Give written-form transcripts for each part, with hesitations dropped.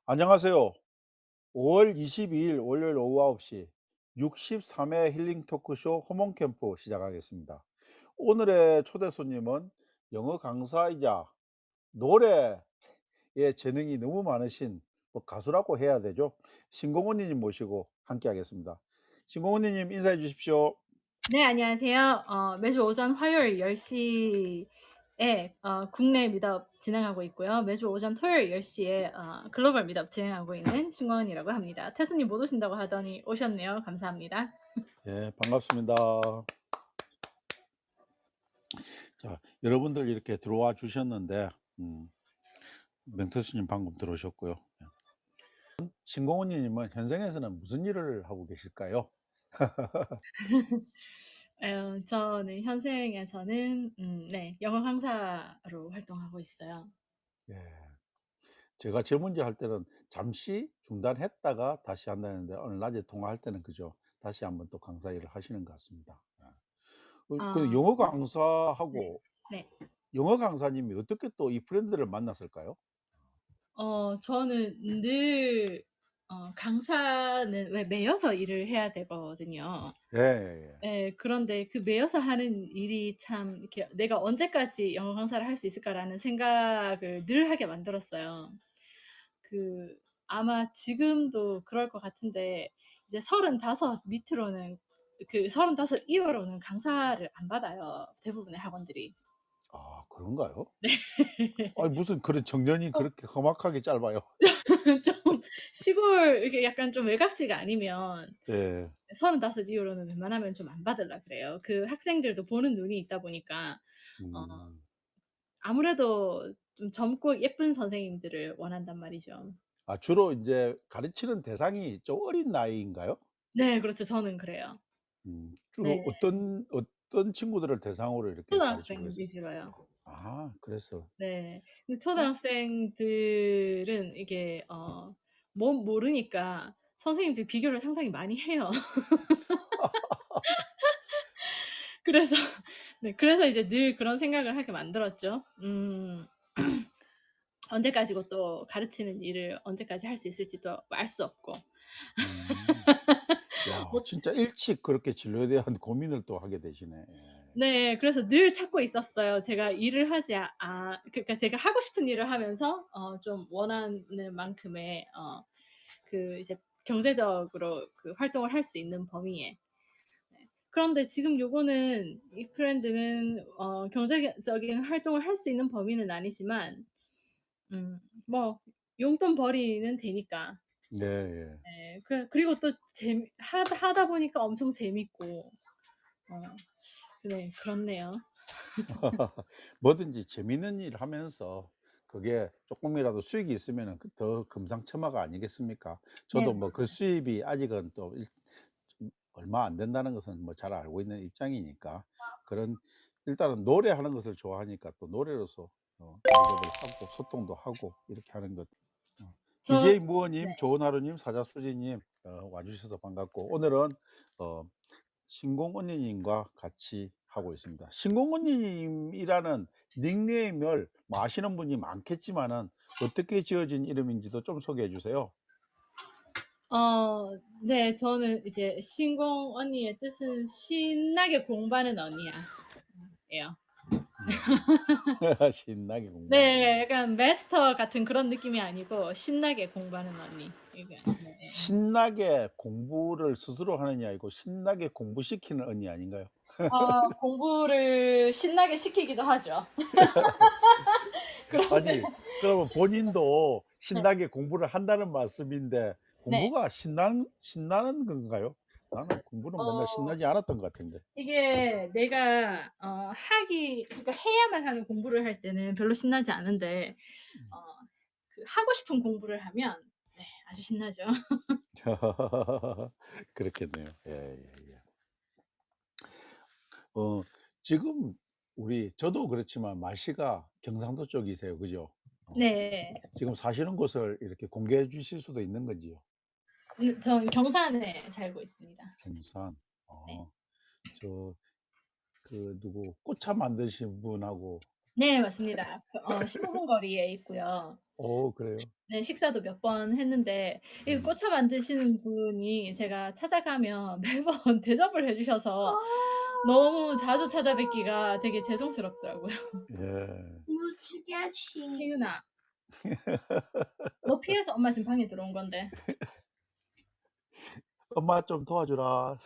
안녕하세요. 5월 22일 월요일 오후 9시 63회 힐링 토크쇼 호몬 캠프 시작하겠습니다. 오늘의 초대 손님은 영어 강사이자 노래에 재능이 너무 많으신 뭐 가수라고 해야 되죠. 신공훈님 모시고 함께 하겠습니다. 신공훈님 인사해 주십시오. 네, 안녕하세요. 매주 오전 화요일 10시에 국내 미덕 진행하고 있고요. 매주 오전 토요일 10시에 글로벌 미덕 진행하고 있는 신광원이라고 합니다. 태수님 못 오신다고 하더니 오셨네요. 감사합니다. 예, 반갑습니다. 자, 여러분들 이렇게 들어와 주셨는데 음, 명태수님 방금 들어오셨고요. 신공훈님은 현생에서는 무슨 일을 하고 계실까요? 저는 현생에서는 네, 영어 강사로 활동하고 있어요. 예. 제가 질문지 할 때는 잠시 중단했다가 다시 한다는데 오늘 낮에 통화할 때는 그죠. 다시 한번 또 강사 일을 하시는 것 같습니다. 예. 그 아, 영어 네. 강사하고 네. 영어 강사님이 어떻게 또 이 프렌드를 만났을까요? 저는 늘 강사는 왜 매여서 일을 해야 되거든요. 예예예. 예. 그런데 그 매여서 하는 일이 참 이렇게 '내가 언제까지 영어 강사를 할 수 있을까.'라는 생각을 늘 하게 만들었어요. 그 아마 지금도 그럴 것 같은데 이제 35 밑으로는 그 35 이후로는 강사를 안 받아요, 대부분의 학원들이. 아 그런가요? 네. 아니 무슨 그런 정년이 어 그렇게 험악하게 짧아요. 좀 시골 이게 약간 좀 외곽지가 아니면 예. 35 이후로는 웬만하면 좀 안 받으려 그래요. 그 학생들도 보는 눈이 있다 보니까 어 음. 아무래도 좀 젊고 예쁜 선생님들을 원한단 말이죠. 아 주로 인제 가르치는 대상이 좀 어린 나이인가요? 네, 그렇죠. 저는 그래요. 주로 네. 어떤 친구들을 대상으로 이렇게 가르치고 초등학생 계세요? 위주로요. 아 그래서 네. 근데 어 초등학생들은 이게 뭐 모르니까 선생님들이 비교를 상당히 많이 해요. 그래서 네, 그래서 이제 늘 그런 생각을 하게 만들었죠. '언제까지고 또 가르치는 일을 언제까지 할 수 있을지도 알 수 없고.' 음. 야 뭐 진짜 일찍 그렇게 진로에 대한 고민을 또 하게 되시네. 예. 네. 그래서 늘 찾고 있었어요. 제가 일을 하지 그러니까 제가 하고 싶은 일을 하면서 좀 원하는 만큼의 그 이제 경제적으로 그 활동을 할 수 있는 범위에. 네. 그런데 지금 요거는 이 브랜드는 경제적인 활동을 할 수 있는 범위는 아니지만 뭐 용돈벌이는 되니까. 예예. 예. 그리고 또 하다 보니까 엄청 재밌고 어 네, 그렇네요. 뭐든지 재밌는 일 하면서 그게 쪼끔이라도 수익이 있으면은 그 더 금상첨화가 아니겠습니까? 네. 저도 뭐 그 수입이 아직은 또 좀 얼마 안 된다는 것은 뭐 잘 알고 있는 입장이니까 그런 일단은 노래하는 것을 좋아하니까 또 노래로서 직업을 하고 소통도 하고 이렇게 하는 것 저 DJ 네. 무어님, 좋은 하루님, 사자수지님 와 주셔서 반갑고 오늘은 어 신공언니 님과 같이 하고 있습니다. 신공언니 님이라는 닉네임을 뭐 아시는 분이 많겠지만은 어떻게 지어진 이름인지도 좀 소개해 주세요. 네. 저는 이제 신공 언니의 뜻은 신나게 공부하는 언니야 예요. 네. 신나게 공부하는 네. 언니. 약간 마스터 같은 그런 느낌이 아니고 신나게 공부하는 언니. 이게 네. 신나게 공부를 스스로 하는 이 아니고 신나게 공부시키는 언니 아닌가요? 공부를 신나게 시키기도 하죠. 그런데 아니 그러면 본인도 네. 신나게 공부를 한다는 말씀인데 네. 공부가 신나는 건가요? 나는 공부는 맨날 어 신나지 않았던 것 같은데. 이게 내가 그러니까 해야만 하는 공부를 할 때는 별로 신나지 않은데 어 그 하고 싶은 공부를 하면 네, 아주 신나죠. 그렇겠네요. 예예예. 어 지금 저도 그렇지만 마시가 경상도 쪽이세요. 그죠? 네. 지금 사시는 곳을 이렇게 공개해 주실 수도 있는 건지요? 전 경산에 살고 있습니다. 경산. 네. 저 누구 꽃차 만드신 분하고 네 맞습니다. 15분 거리에 있고요. 그래요? 네 식사도 몇 번 했는데 이 음. 꽃차 만드시는 분이 제가 찾아가면 매번 대접을 해 주셔서 너무 자주 찾아뵙기가 되게 죄송스럽더라고요. 예. "세윤아 너 피해서 엄마 지금 방에 들어온 건데." "엄마 좀 도와주라."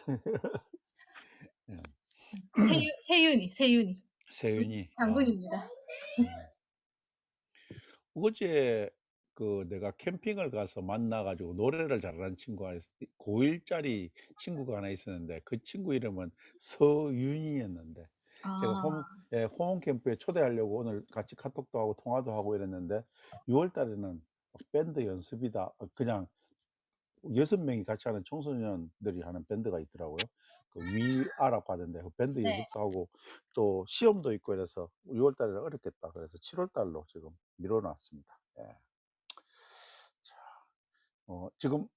예. 세윤이. 세윤이. 장군입니다. 음. 어제 내가 캠핑을 가서 만나 가지고 노래를 잘하는 친구가 고1 짜리 친구가 하나 있었는데 그 친구 이름은 서윤이였는데 제가 아 호몬 캠프에 초대하려고 오늘 같이 카톡도 하고 통화도 하고 이랬는데 6월 달에는 밴드 연습이다. 그냥 6 명이 같이 하는 청소년들이 하는 밴드가 있더라고요. 위아라고 하던데 그 밴드 네. 연습도 하고 또 시험도 있고 이래서 6월 달에는 어렵겠다. 그래서 7월 달로 지금 미뤄 놨습니다. 예. 자 지금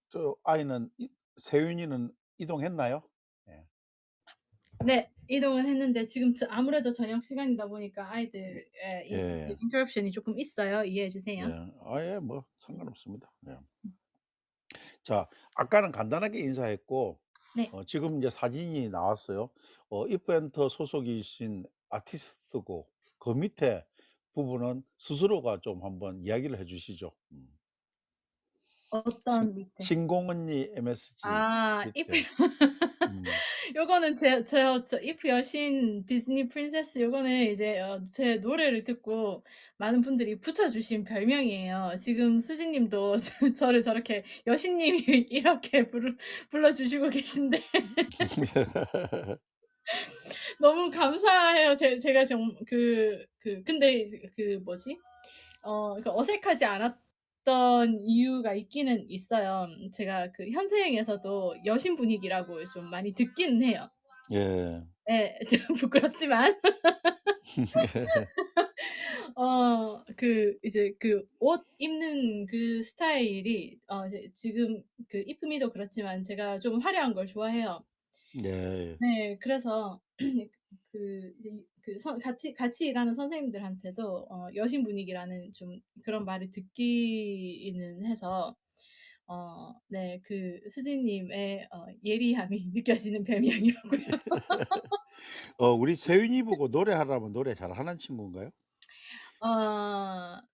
아이는 세윤이는 이동했나요? 예. 네. 이동은 했는데 지금 아무래도 저녁 시간이다 보니까 아이들의 이 예. 인터럽션이 쪼끔 있어요. 이해해 예. 주세요. 아예 뭐 상관없습니다. 예. 자, 아까는 간단하게 인사했고 네. 지금 이제 사진이 나왔어요. 이프엔터 소속이신 아티스트고 그 밑에 부분은 스스로가 좀 한번 이야기를 해 주시죠. 신 어떤 밑에? 신공언니 MSG 아 이프 밑에. 음. 요거는 저 이프 여신 디즈니 프린세스 요거는 이제 제 노래를 듣고 많은 분들이 붙여 주신 별명이에요. 지금 수지 님도 저를 저렇게 여신님이 이렇게 불러 주시고 계신데 너무 감사해요. 제가 좀 근데 이제 뭐지? 그러니까 어색하지 않았던 이유가 있기는 있어요. 제가 현생에서도 여신 분위기라고 좀 많이 듣기는 해요. 예. 예. 좀 부끄럽지만 이제 옷 입는 스타일이 이제 지금 이프미도 그렇지만 제가 좀 화려한 걸 좋아해요. 네. 네. 그래서 이제 같이 일하는 선생님들한테도 여신 분위기라는 좀 그런 말을 듣기는 해서 네 수지님의 예리함이 느껴지는 별명이었고요. 우리 세윤이 보고 노래하라면 노래 잘하는 친구인가요?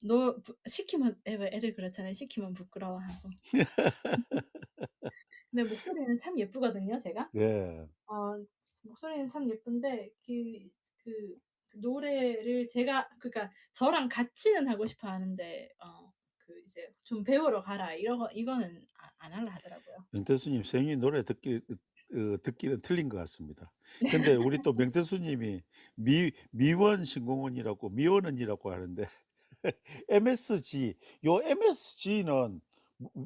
노 부 시키면 왜 애들 그렇잖아요. 시키면 부끄러워하고. 근데 목소리는 참 예쁘거든요 제가. 예. 어 목소리는 참 예쁜데 노래를 제가 그러니까 저랑 같이는 하고 싶어 하는데 이제 "좀 배우러 가라." 이거는 안 할라 하더라고요. 명태수님 세윤이 노래 듣기는 틀린 것 같습니다. 근데 우리 또 명태수님이 미원 신공언이라고 미원언이라고 하는데 MSG 요 MSG는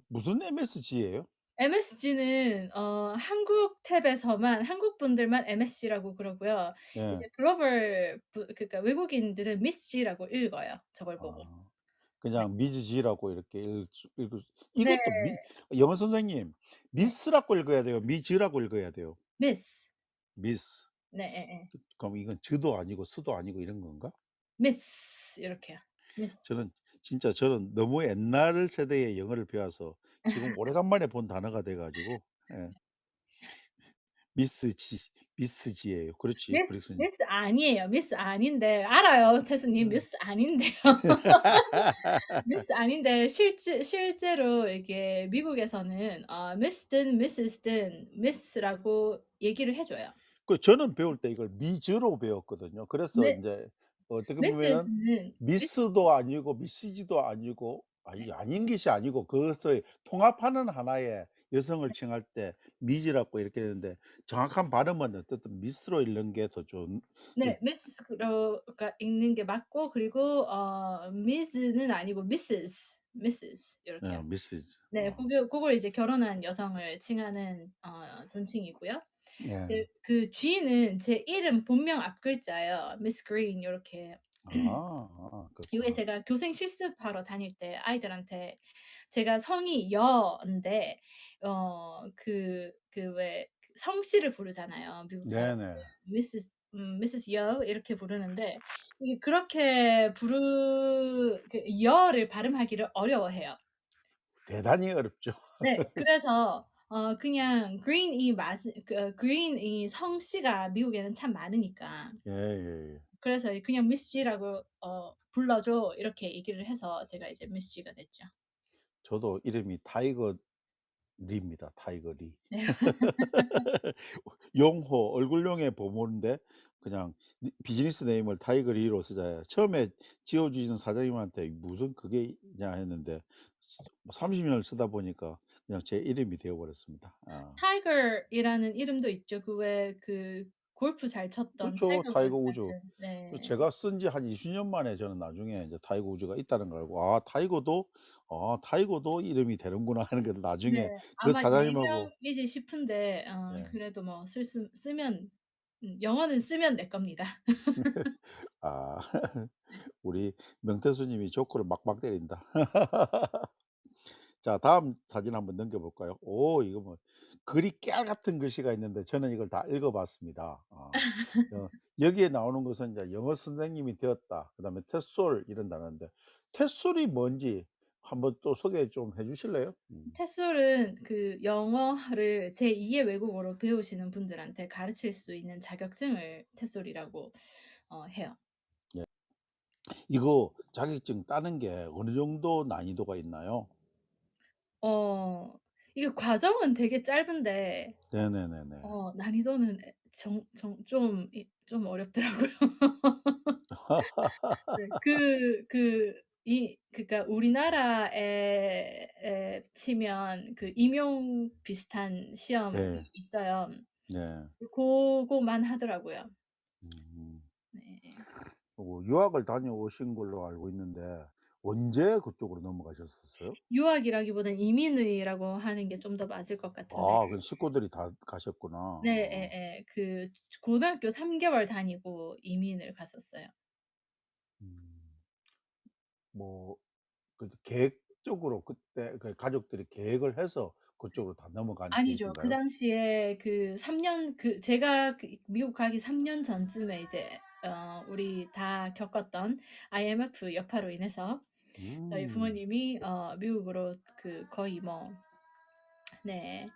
무슨 MSG예요? MSG는 한국 탭에서만 한국 분들만 MSG라고 그러고요. 이제 예. 글로벌 그러니까 외국인들은 미스 G라고 읽어요, 저걸 보고. 아. 네. 그냥 미즈지라고 이렇게 읽을 네. 이것도 영어 선생님 네. 미스라고 읽어야 돼요? 미즈라고 읽어야 돼요? 미스. 미스. 네 예예. 그럼 이건 즈도 아니고 스도 아니고 이런 건가? 미스 이렇게요. 미스. 저는 너무 옛날 세대의 영어를 배워서 지금 오래간만에 본 단어가 돼 가지고 예. 미스지, 미스지예요. 그렇지. 그랬으니 미스 아니에요. 미스 아닌데 알아요 태수님. 음. 미스 아닌데요. 미스 아닌데 실제로 이게 미국에서는 미스든 미시스든 미스라고 얘기를 해 줘요. 저는 배울 때 이걸 미즈로 배웠거든요. 그래서 미 인제 어떻게 보면은 미시스는 미스도 아니고 미시지도 아니고 네. 아닌 것이 아니고 그것을 통합하는 하나의 여성을 칭할 때 미즈라고 이렇게 되는데 정확한 발음은 어쨌든 미스로 읽는 게 더 좋은 이 네. 가 읽는 게 맞고 그리고 미스는 아니고 미시스 요렇게요. 미시즈. 네. 그걸 이제 결혼한 여성을 칭하는 존칭이고요. 예. G는 제 이름 본명 앞글자예요. 미스 그린 요렇게. 이게 그렇구나. 제가 교생 실습하러 다닐 때 아이들한테 제가 성이 여인데 왜 성씨를 부르잖아요, 미국 사람들은. 네네. 미시스 Mrs. Yo 이렇게 부르는데 이게 그렇게 그 여를 발음하기를 어려워해요. 대단히 어렵죠. 네. 그래서 그냥 그린이 성씨가 미국에는 참 많으니까 예예예. 그래서 그냥 미스 G라고 불러 줘 이렇게 얘기를 해서 제가 이제 미스 G가 됐죠. 저도 이름이 타이거 리입니다. 타이거 리. 네. 용호 얼굴형의 보모인데 그냥 비즈니스 네임을 타이거 리로 쓰자. 처음에 지어 주신 사장님한테 "무슨 그게냐." 했는데 30 년을 쓰다 보니까 그냥 제 이름이 되어 버렸습니다. 아. 타이거이라는 이름도 있죠. 그 왜 골프 잘 쳤던 그렇죠. 타이거 타이거 우즈. 우즈한테. 네. 제가 쓴 지 한 20년 만에 저는 나중에 이제 타이거 우즈가 있다는 걸 알고 '타이거도 이름이 되는구나.' 하는 걸 네. 나중에 그 아마 사장님하고 예명이지 싶은데 예. 그래도 뭐 쓸 수 쓰면 영어는 쓰면 내 겁니다. 아 네. 우리 명태수 님이 조커를 막막 때린다. 자 다음 사진 한번 넘겨 볼까요? 오 이거 뭐 글이 깨알 같은 글씨가 있는데 저는 이걸 다 읽어 봤습니다. 여기에 나오는 것은 이제 "영어 선생님이 되었다." 그다음에 텟솔 이런 단어인데 텟솔이 뭔지 한번 또 소개 좀 해 주실래요? 테솔은 영어를 제2의 외국어로 배우시는 분들한테 가르칠 수 있는 자격증을 테솔이라고 해요. 예. 이거 자격증 따는 게 어느 정도 난이도가 있나요? 어 이게 과정은 되게 짧은데 네네네네. 난이도는 좀 어렵더라고요. 네. 그러니까 우리나라에 치면 임용 비슷한 시험이 네. 있어요. 네. 고거만 하더라고요. 음. 네. 유학을 다녀오신 걸로 알고 있는데 언제 그쪽으로 넘어가셨었어요? 유학이라기보다는 이민이라고 하는 게 좀 더 맞을 것 같은데 아 그 식구들이 다 가셨구나. 네 아. 예예. 고등학교 3 개월 다니고 이민을 갔었어요. 음. 뭐 계획적으로 그때 그 가족들이 계획을 해서 그쪽으로 다 넘어간 아니죠. 그 케이스인가요? 당시에 3년 제가 미국 가기 3년 전쯤에 이제 우리 다 겪었던 IMF 여파로 인해서 저희 음. 부모님이 미국으로 거의 뭐 네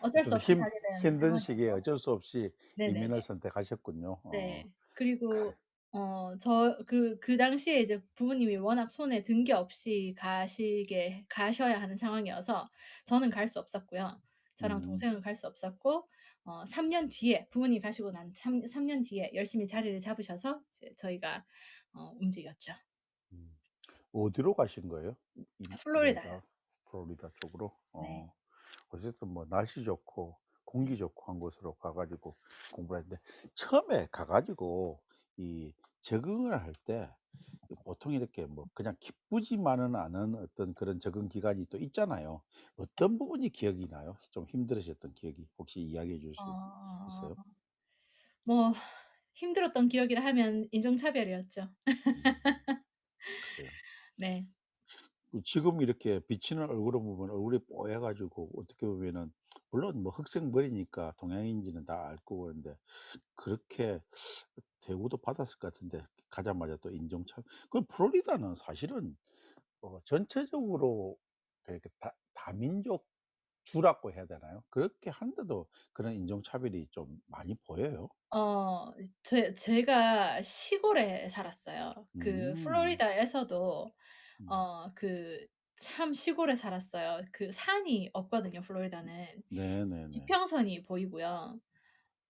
어쩔 수 어떤 없이 가게 된 힘든 시기에 상황이었죠. 어쩔 수 없이 네네네. 이민을 선택하셨군요. 네. 그리고 그 당시에 이제 부모님이 워낙 손에 든 게 없이 가셔야 하는 상황이어서 저는 갈 수 없었고요. 저랑 음. 동생은 갈 수 없었고 3년 뒤에 부모님이 가시고 난 3년 뒤에 열심히 자리를 잡으셔서 이제 저희가 움직였죠. 음. 어디로 가신 거예요? 플로리다요. 내가 플로리다 쪽으로? 네. 어쨌든 뭐 날씨 좋고 공기 좋고 한 곳으로 가 가지고 공부를 했는데 처음에 가 가지고 이 적응을 할 때 보통 이렇게 뭐 그냥 기쁘지만은 않은 어떤 그런 적응 기간이 또 있잖아요. 어떤 부분이 기억이 나요? 좀 힘들으셨던 기억이 혹시 이야기해 주실 수 있어요? 어 뭐 힘들었던 기억이라 하면 인종차별이었죠. 음 그래요. 네. 지금 이렇게 비치는 얼굴을 보면 얼굴이 뽀해 가지고 어떻게 보면은 물론 뭐 흑색머리니까 동양인지는 다 알고 그러는데 그렇게 대우도 받았을 것 같은데 가자마자 또 인종차 플로리다는 사실은 전체적으로 이렇게 다민족 주라고 해야 되나요? 그렇게 한데도 그런 인종차별이 좀 많이 보여요. 어 제가 시골에 살았어요. 음. 플로리다에서도 음. 참 시골에 살았어요. 산이 없거든요, 플로리다는. 네네네. 지평선이 보이고요.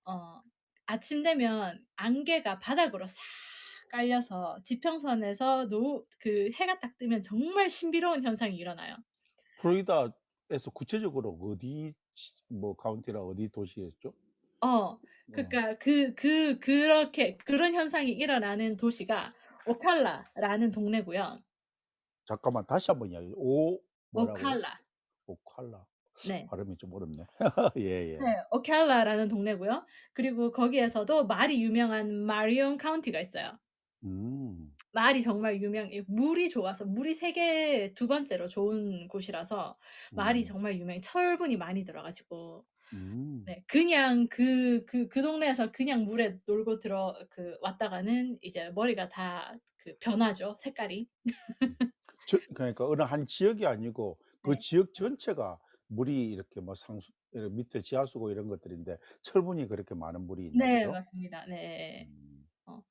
어 아침 되면 안개가 바닥으로 싹 깔려서 지평선에서 해가 딱 뜨면 정말 신비로운 현상이 일어나요. 플로리다에서 구체적으로 어디 뭐 카운티라 어디 도시였죠? 어. 어. 그러니까 그렇게 그런 현상이 일어나는 도시가 오칼라라는 동네고요. 잠깐만 다시 한번 이야기해 뭐라고요? 오칼라. 오칼라. 네. 발음이 좀 어렵네. 예예. 네. 오칼라라는 동네고요. 그리고 거기에서도 말이 유명한 마리온 카운티가 있어요. 음. 말이 정말 물이 좋아서 물이 세계 두 번째로 좋은 곳이라서 말이 음. 정말 유명해 철분이 많이 들어 가지고. 음. 네. 그냥 그 동네에서 그냥 물에 놀고 왔다가는 이제 머리가 다 변하죠, 색깔이. 음. 그러니까 어느 한 지역이 아니고 그 네. 지역 전체가 물이 이렇게 뭐 상수 이렇게 밑에 지하수고 이런 것들인데 철분이 그렇게 많은 물이 있나 네, 보죠? 맞습니다. 네. 음. 어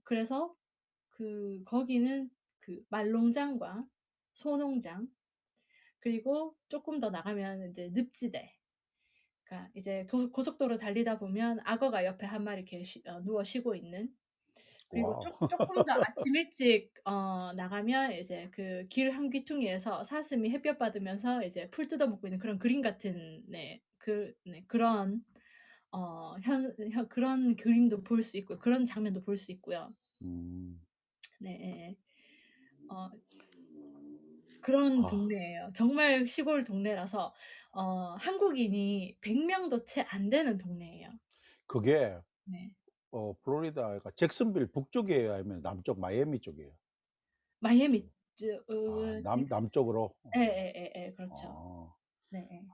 그래서 거기는 말농장과 소농장, 그리고 쪼끔 더 나가면 인제 늪지대, 그러니까 이제 고속도로 달리다 보면 악어가 옆에 한 마리 이렇게 누워 쉬고 있는, 그리고 와우. 쪼끔 더 아침 일찍 나가면 이제 길 한 귀퉁이에서 사슴이 햇볕 받으면서 이제 풀 뜯어 먹고 있는 그런 그림 같은, 네, 그런 그런 그림도 볼 수 있고요. 그런 장면도 볼 수 있고요. 음. 네, 예예. 어 그런 아 동네예요. 정말 시골 동네라서 한국인이 100 명도 채 안 되는 동네예요. 그게 네. 플로리다가 잭슨빌 북쪽이에요? 아니면 남쪽 마이애미 쪽이에요? 마이애미 그 지금. 남쪽으로? 예예예예. 그렇죠. 어. 네예.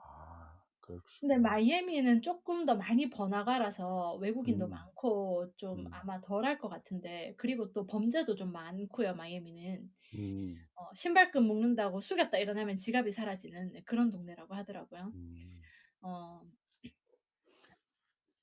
근데 그러시구나. 마이애미는 쪼끔 더 많이 번화가라서 외국인도 음. 많고 좀 음. 아마 덜할 것 같은데, 그리고 또 범죄도 좀 많고요, 마이애미는. 음. 신발끈 묶는다고 숙였다 일어나면 지갑이 사라지는, 네, 그런 동네라고 하더라고요. 음. 어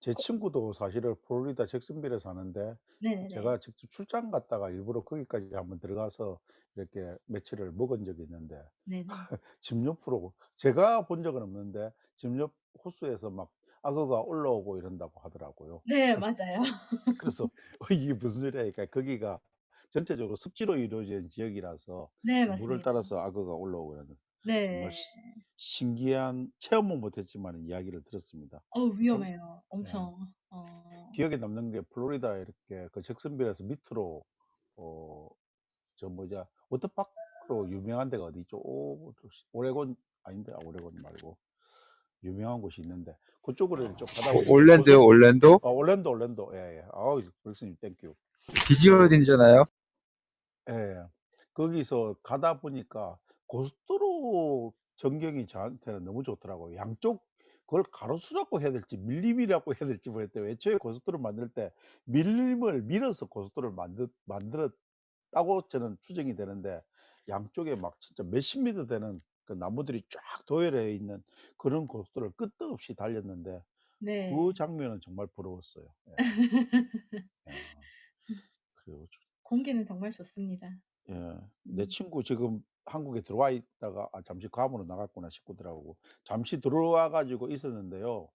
제 거 친구도 사실은 플로리다 잭슨빌에 사는데 네네네. 제가 직접 출장 갔다가 일부러 거기까지 한번 들어가서 이렇게 며칠을 묵은 적이 있는데 네네. 집 옆으로 제가 본 적은 없는데 집 옆 호수에서 막 악어가 올라오고 이런다고 하더라고요. 네, 맞아요. 그래서 이게 무슨 소리야 하니까 거기가 전체적으로 습지로 이루어진 지역이라서 네, 그 물을 맞습니다. 따라서 악어가 올라오고 그러는 정말 네. 신기한 체험은 못 했지만 이야기를 들었습니다. 정 위험해요. 예. 엄청. 기억에 남는 게 플로리다에 이렇게 그 잭슨빌에서 밑으로 어 저 뭐냐 워터파크로 유명한 데가 어디 있죠? 오레곤 아닌데 오레곤 말고 유명한 곳이 있는데 그쪽으로 쭉 가다 보니까 올랜도요, 올랜도? 올랜도. 예예. 아우 교수님 땡큐. 그 디즈니랜드잖아요. 예. 거기서 가다 보니까 고속도로 전경이 저한테는 너무 좋더라고요. 양쪽 그걸 가로수라고 해야 될지 밀림이라고 해야 될지 모르겠는데 애초에 고속도로를 만들 때 밀림을 밀어서 고속도로를 만들었다고 저는 추정이 되는데 양쪽에 막 진짜 몇십 미터 되는 그 나무들이 쫙 도열해 있는 그런 고속도로를 끝도 없이 달렸는데 그 네. 장면은 정말 부러웠어요. 예. 예. 그리고 공기는 정말 좋습니다. 예. 내 음. 친구 지금 한국에 들어와 있다가 '아 잠시 괌으로 나갔구나.' 식구들하고 잠시 들어와 가지고 있었는데요.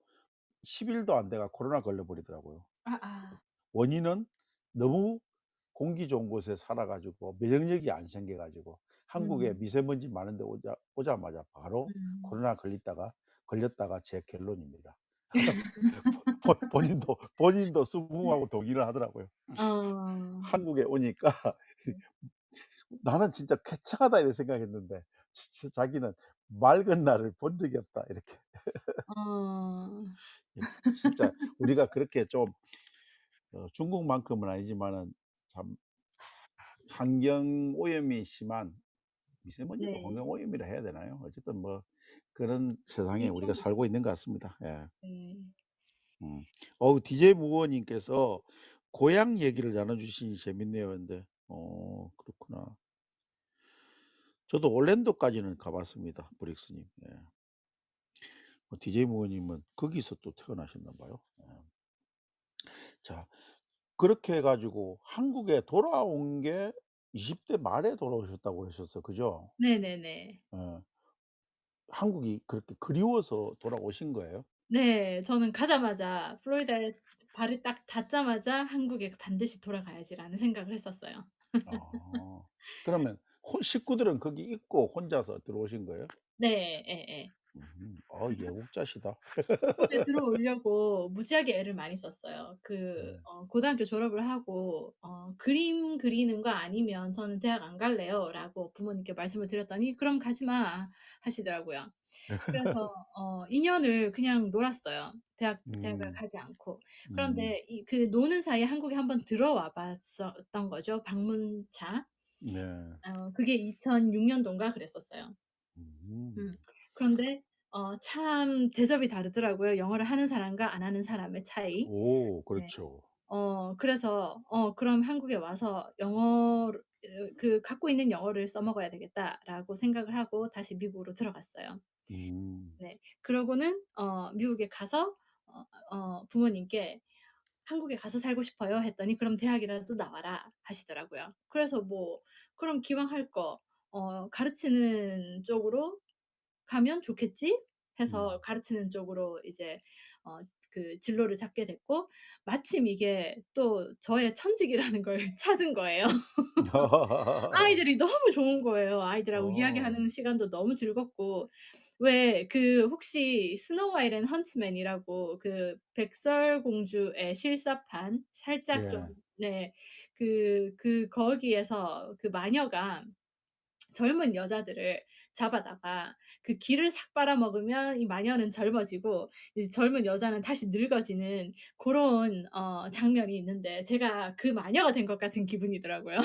10 일도 안 돼가 코로나 걸려 버리더라고요. 아아. 원인은 너무 공기 좋은 곳에 살아 가지고 면역력이 안 생겨 가지고 한국에 음. 미세먼지 많은 데 오자마자 바로 음. 코로나 걸렸다가 제 결론입니다. 본인도 수긍하고 동의를 하더라고요. 어. 한국에 오니까 네. '나는 진짜 쾌청하다.' 이런 생각했는데 자기는 "맑은 날을 본 적이 없다." 이렇게. 어. 예 진짜 우리가 그렇게 좀 중국만큼은 아니지만은 참 환경 오염이 심한 미세먼지도 네. 환경 오염이라 해야 되나요? 어쨌든 뭐 그런 세상에 우리가 일종의. 살고 있는 것 같습니다. 예. 네. 음. DJ 무어님께서 고향 얘기를 나눠 주시니 재밌네요. 근데 그렇구나. 저도 올랜도까지는 가 봤습니다, 브릭스님. 예. DJ 무어님은 거기서 또 태어나셨나 봐요. 예. 자 그렇게 해 가지고 한국에 돌아온 게 20대 말에 돌아오셨다고 그러셨어요. 그죠? 네네네. 예. 한국이 그렇게 그리워서 돌아오신 거예요? 네. 저는 가자마자 플로리다에 발을 딱 닿자마자 '한국에 반드시 돌아가야지.'라는 생각을 했었어요. 아. 그러면 식구들은 거기 있고 혼자서 들어오신 거예요? 네. 예예. 예국자시다. 한국에 들어오려고 무지하게 애를 많이 썼어요. 네. 고등학교 졸업을 하고 "그림 그리는 거 아니면 저는 대학 안 갈래요."라고 부모님께 말씀을 드렸더니 "그럼 가지 마." 하시더라고요. 그래서 2 년을 그냥 놀았어요, 대학을 음. 가지 않고. 음. 그런데 노는 사이에 한국에 한번 들어와 봤었던 거죠, 방문차. 네. 그게 2006 년도인가 그랬었어요. 음. 음. 그런데 참 대접이 다르더라고요. 영어를 하는 사람과 안 하는 사람의 차이. 오 네. 그렇죠. 그래서 '그럼 한국에 와서 영어를 갖고 있는 영어를 써먹어야 되겠다.'라고 생각을 하고 다시 미국으로 들어갔어요. 음. 네. 그러고는 미국에 가서 부모님께 "한국에 가서 살고 싶어요." 했더니 "그럼 대학이라도 나와라." 하시더라고요. 그래서 뭐 '그럼 기왕 할 거 가르치는 쪽으로 가면 좋겠지?' 해서 음. 가르치는 쪽으로 이제 진로를 잡게 됐고, 마침 이게 또 저의 천직이라는 걸 찾은 거예요. 아이들이 너무 좋은 거예요. 아이들하고 어. 이야기하는 시간도 너무 즐겁고, 왜 혹시 스노우 화이트 앤 헌트맨이라고 백설공주의 실사판 살짝 좀, 예. 네, 거기에서 마녀가 젊은 여자들을 잡아다가 기를 싹 빨아먹으면 이 마녀는 젊어지고 이 젊은 여자는 다시 늙어지는 고런 장면이 있는데, 제가 그 마녀가 된 것 같은 기분이더라고요.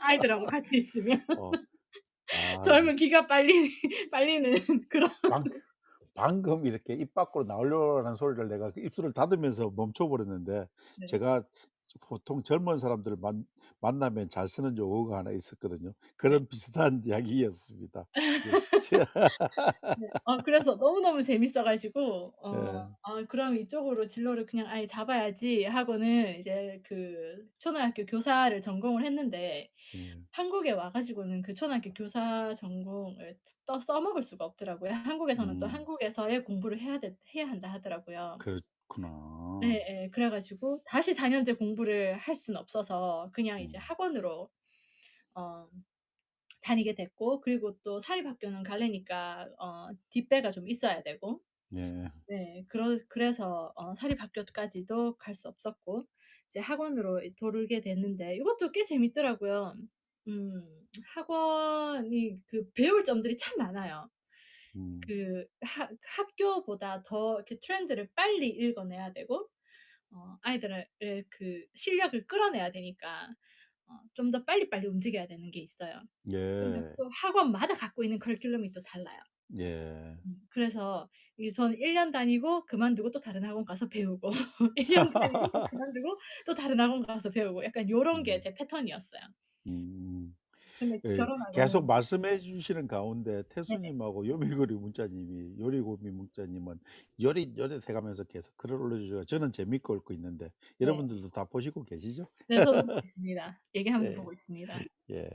아이들하고 같이 있으면 어. 아 이 젊은 기가 빨리는 그런. 방 방금 이렇게 입 밖으로 나오려는 소리를 내가 그 입술을 닫으면서 멈춰 버렸는데 네. 제가 보통 젊은 사람들을 만나면 잘 쓰는 용어가 하나 있었거든요. 네. 그런 비슷한 이야기였습니다. 예. 네. 그래서 너무너무 재밌어 가지고 예. '그럼 이쪽으로 진로를 그냥 아예 잡아야지.' 하고는 이제 초등학교 교사를 전공을 했는데, 예. 한국에 와 가지고는 초등학교 교사 전공을 써먹을 수가 없더라고요. 한국에서는 또 음. 한국에서의 공부를 해야 한다 하더라고요. 그렇구나. 예예. 그래 가지고 다시 4 년제 공부를 할 수는 없어서 그냥 이제 음. 학원으로 어 다니게 됐고, 그리고 또 사립학교는 가려니까 뒷배가 좀 있어야 되고, 예. 네, 그래서 사립학교까지도 갈 수 없었고 이제 학원으로 돌게 됐는데, 이것도 꽤 재밌더라고요. 학원이 배울 점들이 참 많아요. 음. 학교보다 더 이렇게 트렌드를 빨리 읽어내야 되고, 아이들의 실력을 끌어내야 되니까 좀 더 빨리빨리 움직여야 되는 게 있어요. 근데 예. 또 학원마다 갖고 있는 커리큘럼이 또 달라요. 예. 그래서 저는 1년 다니고 그만두고 또 다른 학원 가서 배우고 1년 다니고 또 그만두고 또 다른 학원 가서 배우고, 약간 요런 게 음. 제 패턴이었어요. 음. 근데 예. 계속 결혼하고는. 말씀해 주시는 가운데 네네. 태수님하고 요미구리 문자님이 요리고미 문자님은 요리 돼 가면서 계속 글을 올려 주셔서 저는 재밌게 읽고 있는데 네. 여러분들도 다 보시고 계시죠? 네, 저도 보고 있습니다. 얘기하면서 예. 보고 있습니다. 예.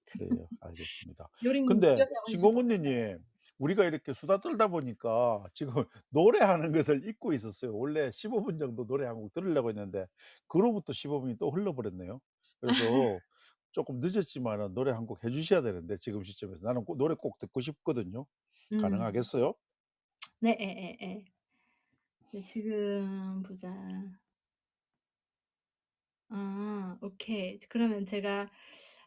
그래요. 알겠습니다. 요리님 근데 요리하고 계셔도. 신공훈님 우리가 이렇게 수다 떨다 보니까 지금 노래하는 것을 잊고 있었어요. 원래 15분 정도 노래 한 곡 들으려고 했는데 그로부터 15 분이 또 흘러 버렸네요. 그래서 쪼끔 늦었지만은 노래 한 곡 해 주셔야 되는데 지금 시점에서 나는 노래 꼭 듣고 싶거든요. 음. 가능하겠어요? 네, 예예예. 네, 지금 보자. 오케이. 그러면 제가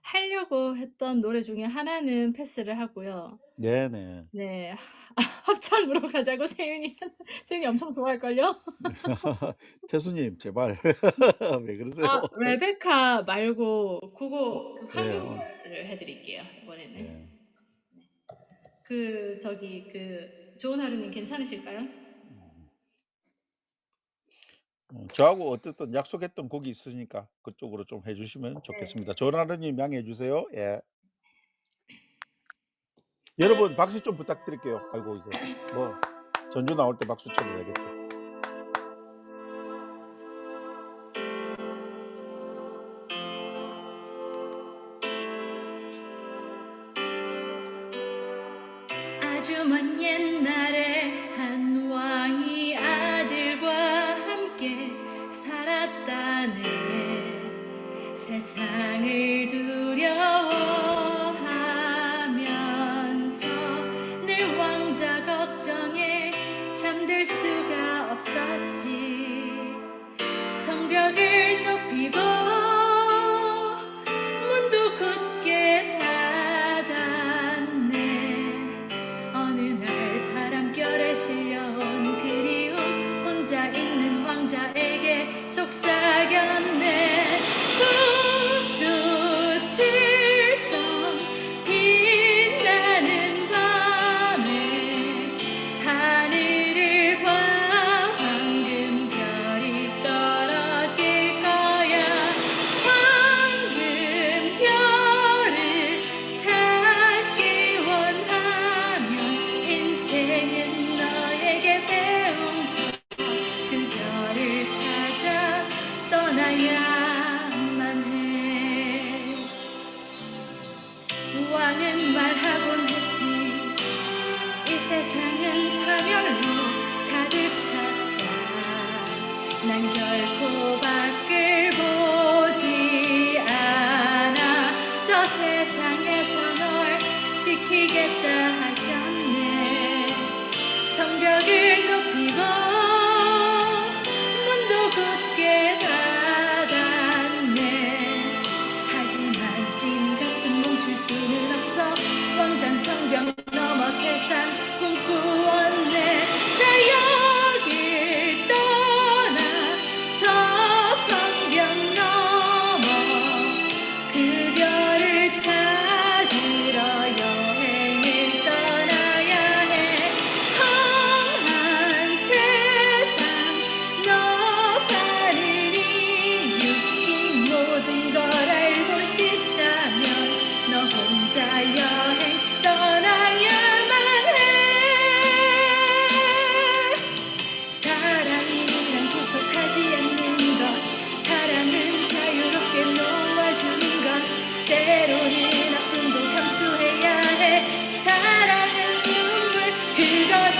하려고 했던 노래 중에 하나는 패스를 하고요. 네네. 네. 합창으로 가자고 세윤이 세윤이 엄청 좋아할걸요? 태수님 제발 왜 그러세요? 레베카 말고 예. 한국어를 해 드릴게요, 이번에는. 예. 네. 좋은 하루님 괜찮으실까요? 저하고 어쨌든 약속했던 곡이 있으니까 그쪽으로 좀 해 주시면 네. 좋겠습니다. 전하느님 양해해 주세요. 예. 여러분 박수 좀 부탁드릴게요. 아이고 이거 뭐 전주 나올 때 박수 쳐도 되겠죠. 아주 먼 옛날에 한 왕이 아들과 함께 살았다네. 세상을 두려워하면서 늘 왕자 걱정에 잠들 수가 없었지. 성벽을 높이고 문도 굳게 닫았네. 어느 날 바람결에 실려온 그리움, 혼자 있는 왕자에게 속삭였네. 북두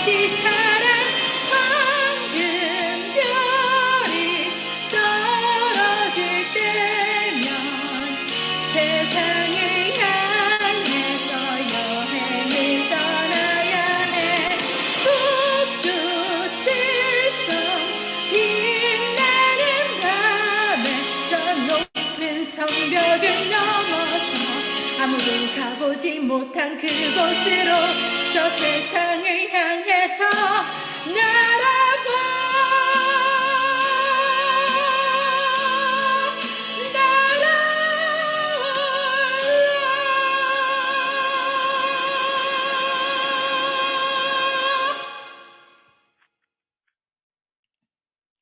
빛이 사랑 황금 별이 떨어질 때면 세상을 향해서 여행을 떠나야 해. 북두칠성 빛나는 밤에 저 높은 성벽을 넘어서 아무도 가보지 못한 그곳으로 저 세상을 향해서 날아가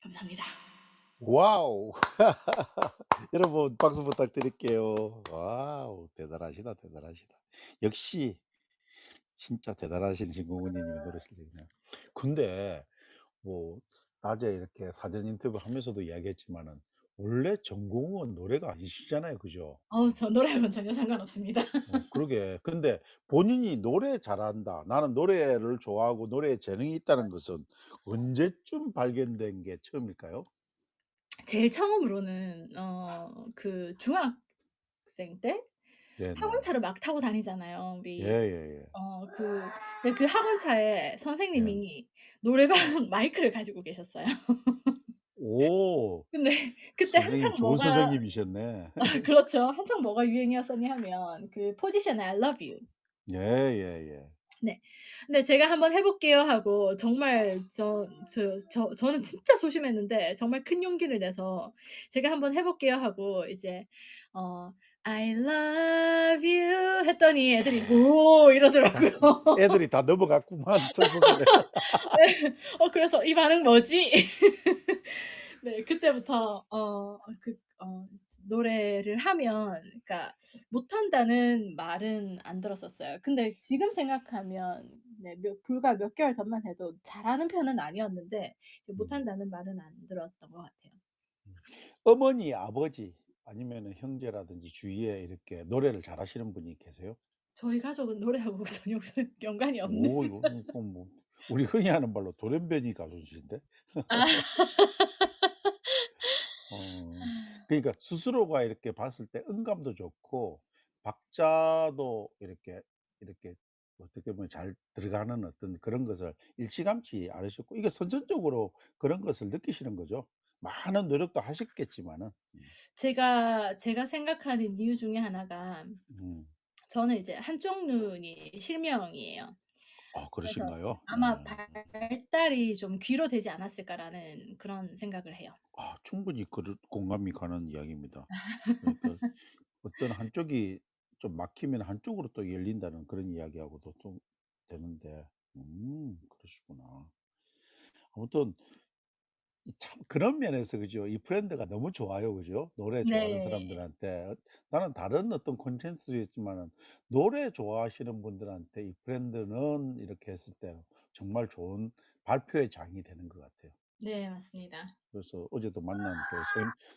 감사합니다. 와우. 여러분 박수 부탁드릴게요. 와우. 대단하시다, 대단하시다. 역시 진짜 대단하신 진공훈님의 노래 실력이네요. 근데 뭐 낮에 이렇게 사전 인터뷰 하면서도 이야기했지만은 원래 전공은 노래가 아니시잖아요. 그죠? 저 노래하고는 전혀 상관없습니다. 그러게. 근데 본인이 노래 잘한다. 나는 노래를 좋아하고 노래에 재능이 있다는 것은 언제쯤 발견된 게 처음일까요? 제일 처음으로는 그 중학생 때 네네. 학원차를 막 타고 다니잖아요, 우리. 예예예. 그 근데 그 학원차에 예. 선생님이 노래방 마이크를 가지고 계셨어요. 오. 근데 그때 선생님 한창 좋은 뭐가 선생님이셨네. 그렇죠. 한창 뭐가 유행이었었냐 하면 그 포지션의 I love you. 예예예. 네. 근데 제가 "한번 해 볼게요." 하고 정말 저는 진짜 소심했는데 정말 큰 용기를 내서 제가 "한번 해 볼게요." 하고 이제 어 "I love you." 했더니 애들이 "오." 이러더라고요. 애들이 다 넘어갔구만 천수들에. 네. 그래서 '이 반응 뭐지?' 네. 그때부터 노래를 하면 그러니까 못한다는 말은 안 들었었어요. 근데 지금 생각하면 네 불과 몇 개월 전만 해도 잘하는 편은 아니었는데 이제 음. 못한다는 말은 안 들었던 것 같아요. 어머니, 아버지 아니면은 형제라든지 주위에 이렇게 노래를 잘하시는 분이 계세요? 저희 가족은 노래하고 전혀 무슨 연관이 없는 오 이거는 뭐 우리 흔히 하는 말로 돌연변이 가수이신데. 아. 어 그러니까 스스로가 이렇게 봤을 때 음감도 좋고 박자도 이렇게 어떻게 보면 잘 들어가는 어떤 그런 것을 일찌감치 알으셨고 이게 선천적으로 그런 것을 느끼시는 거죠. 많은 노력도 하셨겠지만은. 제가 생각하는 이유 중에 하나가 음. 저는 이제 한쪽 눈이 실명이에요. 아 그래서 그러신가요? 아마 '발달이 좀 귀로 되지 않았을까.'라는 그런 생각을 해요. 충분히 공감이 가는 이야기입니다. 그러니까 어떤 한쪽이 좀 막히면 한쪽으로 또 열린다는 그런 이야기하고도 좀 되는데 그러시구나. 아무튼 이 참 그런 면에서 그죠. 이 브랜드가 너무 좋아요. 그죠? 노래 좋아하는 네. 사람들한테 나는 다른 어떤 콘텐츠도 있지만은 노래 좋아하시는 분들한테 이 브랜드는 이렇게 했을 때 정말 좋은 발표의 장이 되는 것 같아요. 네 맞습니다. 그래서 어제도 만난 그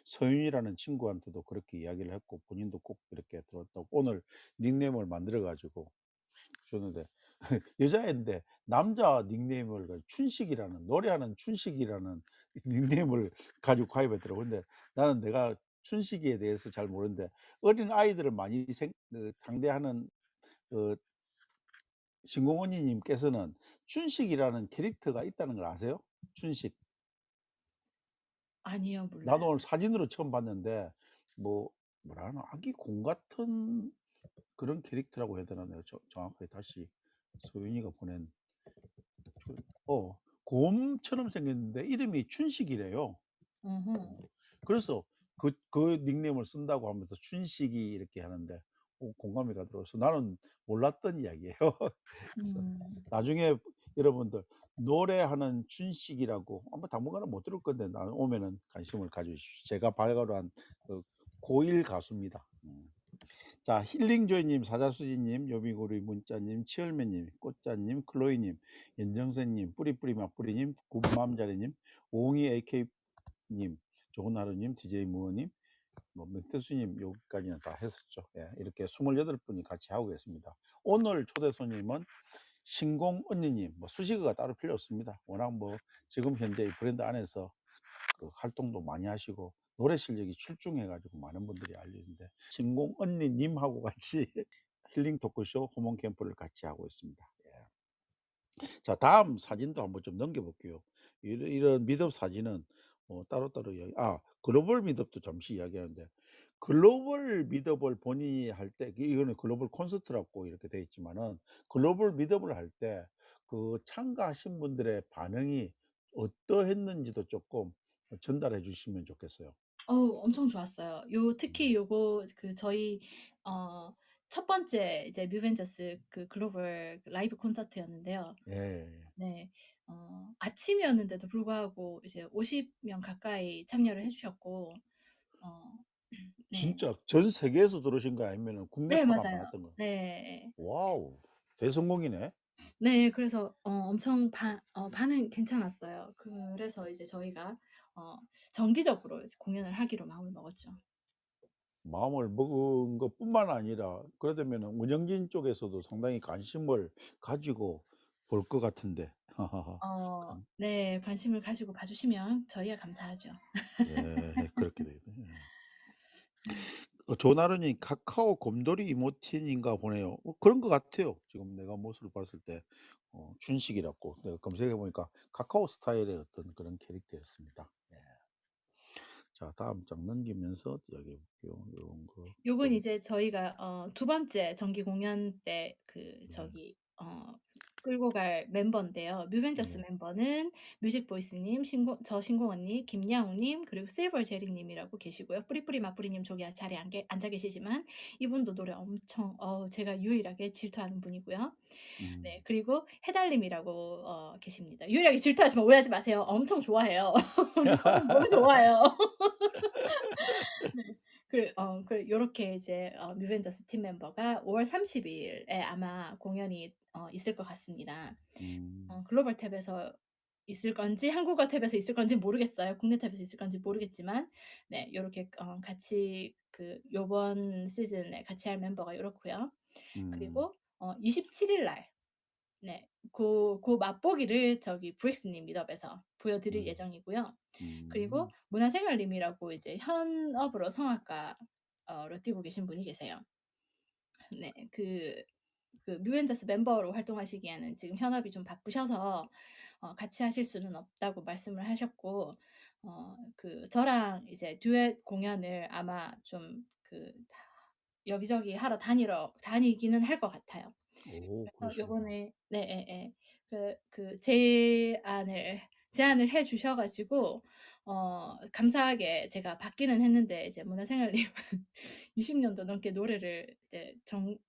서윤이라는 친구한테도 그렇게 이야기를 했고 본인도 꼭 이렇게 들었다고 오늘 닉네임을 만들어 가지고 줬는데 여자애인데 남자 닉네임을 춘식이라는 노래하는 춘식이라는 닉네임을 가지고 가입했더라고요. 근데 나는 내가 춘식이에 대해서 잘 모르는데 어린아이들을 많이 상대하는 그 신공언니 님께서는 춘식이라는 캐릭터가 있다는 걸 아세요? 춘식. 아니요. 몰라요. 나도 오늘 사진으로 처음 봤는데 뭐라 하나 아기 곰 같은 그런 캐릭터라고 해야 되나 내가 정확하게 다시 소윤이가 보낸 그 곰처럼 생겼는데 이름이 춘식이래요. 음음. 그래서 그 닉네임을 쓴다고 하면서 춘식이 이렇게 하는데 공감이 가더라고요. 나는 몰랐던 이야기예요. 그래서 음. 나중에 여러분들 노래하는 춘식이라고 아마 당분간은 못 들을 건데 나 오면은 관심을 가져 주십시오. 제가 발굴한 그 고1 가수입니다. 자 힐링조이님, 사자수지님, 요미구리 문자님, 치얼매님, 꽃자님, 클로이님, 연정선님, 뿌리뿌리 맛뿌리님, 굿맘자리님, 오홍이 AK님, 좋은하루님, DJ 무어님, 뭐 맹태수님 여기까지는 다 했었죠. 예, 이렇게 28분이 같이 하고 계십니다. 오늘 초대 손님은 신공 언니님, 뭐 수식어가 따로 필요 없습니다. 워낙 뭐 지금 현재 이 브랜드 안에서 그 활동도 많이 하시고 노래 실력이 출중해 가지고 많은 분들이 알리는데, 신공 언니님하고 같이 힐링 토크쇼 호몬 캠프를 같이 하고 있습니다. 예. 자, 다음 사진도 한번 좀 넘겨 볼게요. 이런 미덥 사진은 따로따로 글로벌 미덥도 잠시 이야기하는데, 글로벌 미덥을 본인이 할 때 이거는 글로벌 콘서트라고 이렇게 돼 있지만은, 글로벌 미덥을 할 때 그 참가하신 분들의 반응이 어떠했는지도 조금 전달해 주시면 좋겠어요. 엄청 좋았어요. 특히 요거 저희 어 첫 번째 이제 뮤벤져스 글로벌 라이브 콘서트였는데요. 예. 네. 아침이었는데도 불구하고 이제 50명 가까이 참여를 해 주셨고 어 네. 진짜 전 세계에서 들으신 거 아니면은 네 국내파만 맞아요. 받았던 거? 네. 와우. 대성공이네. 네. 그래서 엄청 반응이 괜찮았어요. 그래서 이제 저희가 어 정기적으로 이제 공연을 하기로 마음을 먹었죠. 마음을 먹은 것뿐만 아니라 그러다면은 운영진 쪽에서도 상당히 관심을 가지고 볼 것 같은데. 감 네. 관심을 가지고 봐 주시면 저희야 감사하죠. 예. 그렇게 되네. 예. 네. 조나르님 카카오 곰돌이 이모티콘인가 보네요. 그런 것 같아요. 지금 내가 모습을 봤을 때 춘식이라고 내가 검색해 보니까 카카오 스타일의 어떤 그런 캐릭터였습니다. 예. 자, 다음 장 넘기면서 이야기해 볼게요. 요런 거 요건 좀. 이제 저희가 두 번째 정기 공연 때 네. 끌고 갈 멤버인데요. 뮤벤져스 네. 멤버는 뮤직 보이스 님, 신공 언니, 김야우 님, 그리고 실버 제리 님이라고 계시고요. 뿌리뿌리 마뿌리 님 저기 자리에 앉아 계시지만 이분도 노래 엄청 제가 유일하게 질투하는 분이고요. 네. 음. 그리고 해달 님이라고 계십니다. 유일하게 질투하지만 오해하지 마세요. 엄청 좋아해요. 우리 성우 너무 좋아해요. 네. 요렇게 이제 뮤벤져스 팀 멤버가 5월 30일 일에 아마 공연이 있을 것 같습니다. 음. 글로벌 탭에서 있을 건지 한국어 탭에서 있을 건지는 모르겠어요. 국내 탭에서 있을 건지 모르겠지만 네 요렇게 같이 요번 시즌에 같이 할 멤버가 요렇고요. 음. 그리고 27일 날 네 고 맛보기를 저기 브릭스 님 미덕에서 보여드릴 음. 예정이고요. 그리고 음. 문화생활님이라고 이제 현업으로 성악가 로 뛰고 계신 분이 계세요. 네. 뮤벤져스 멤버로 활동하시기에는 지금 현업이 좀 바쁘셔서 같이 하실 수는 없다고 말씀을 하셨고 저랑 이제 듀엣 공연을 아마 좀 여기저기 하러 다니기는 할 것 같아요. 오, 그래서 그러시구나. 요번에 네 예예. 제안을 해 주셔 가지고 감사하게 제가 받기는 했는데 이제 문화생활님은 20 년도 넘게 노래를 이제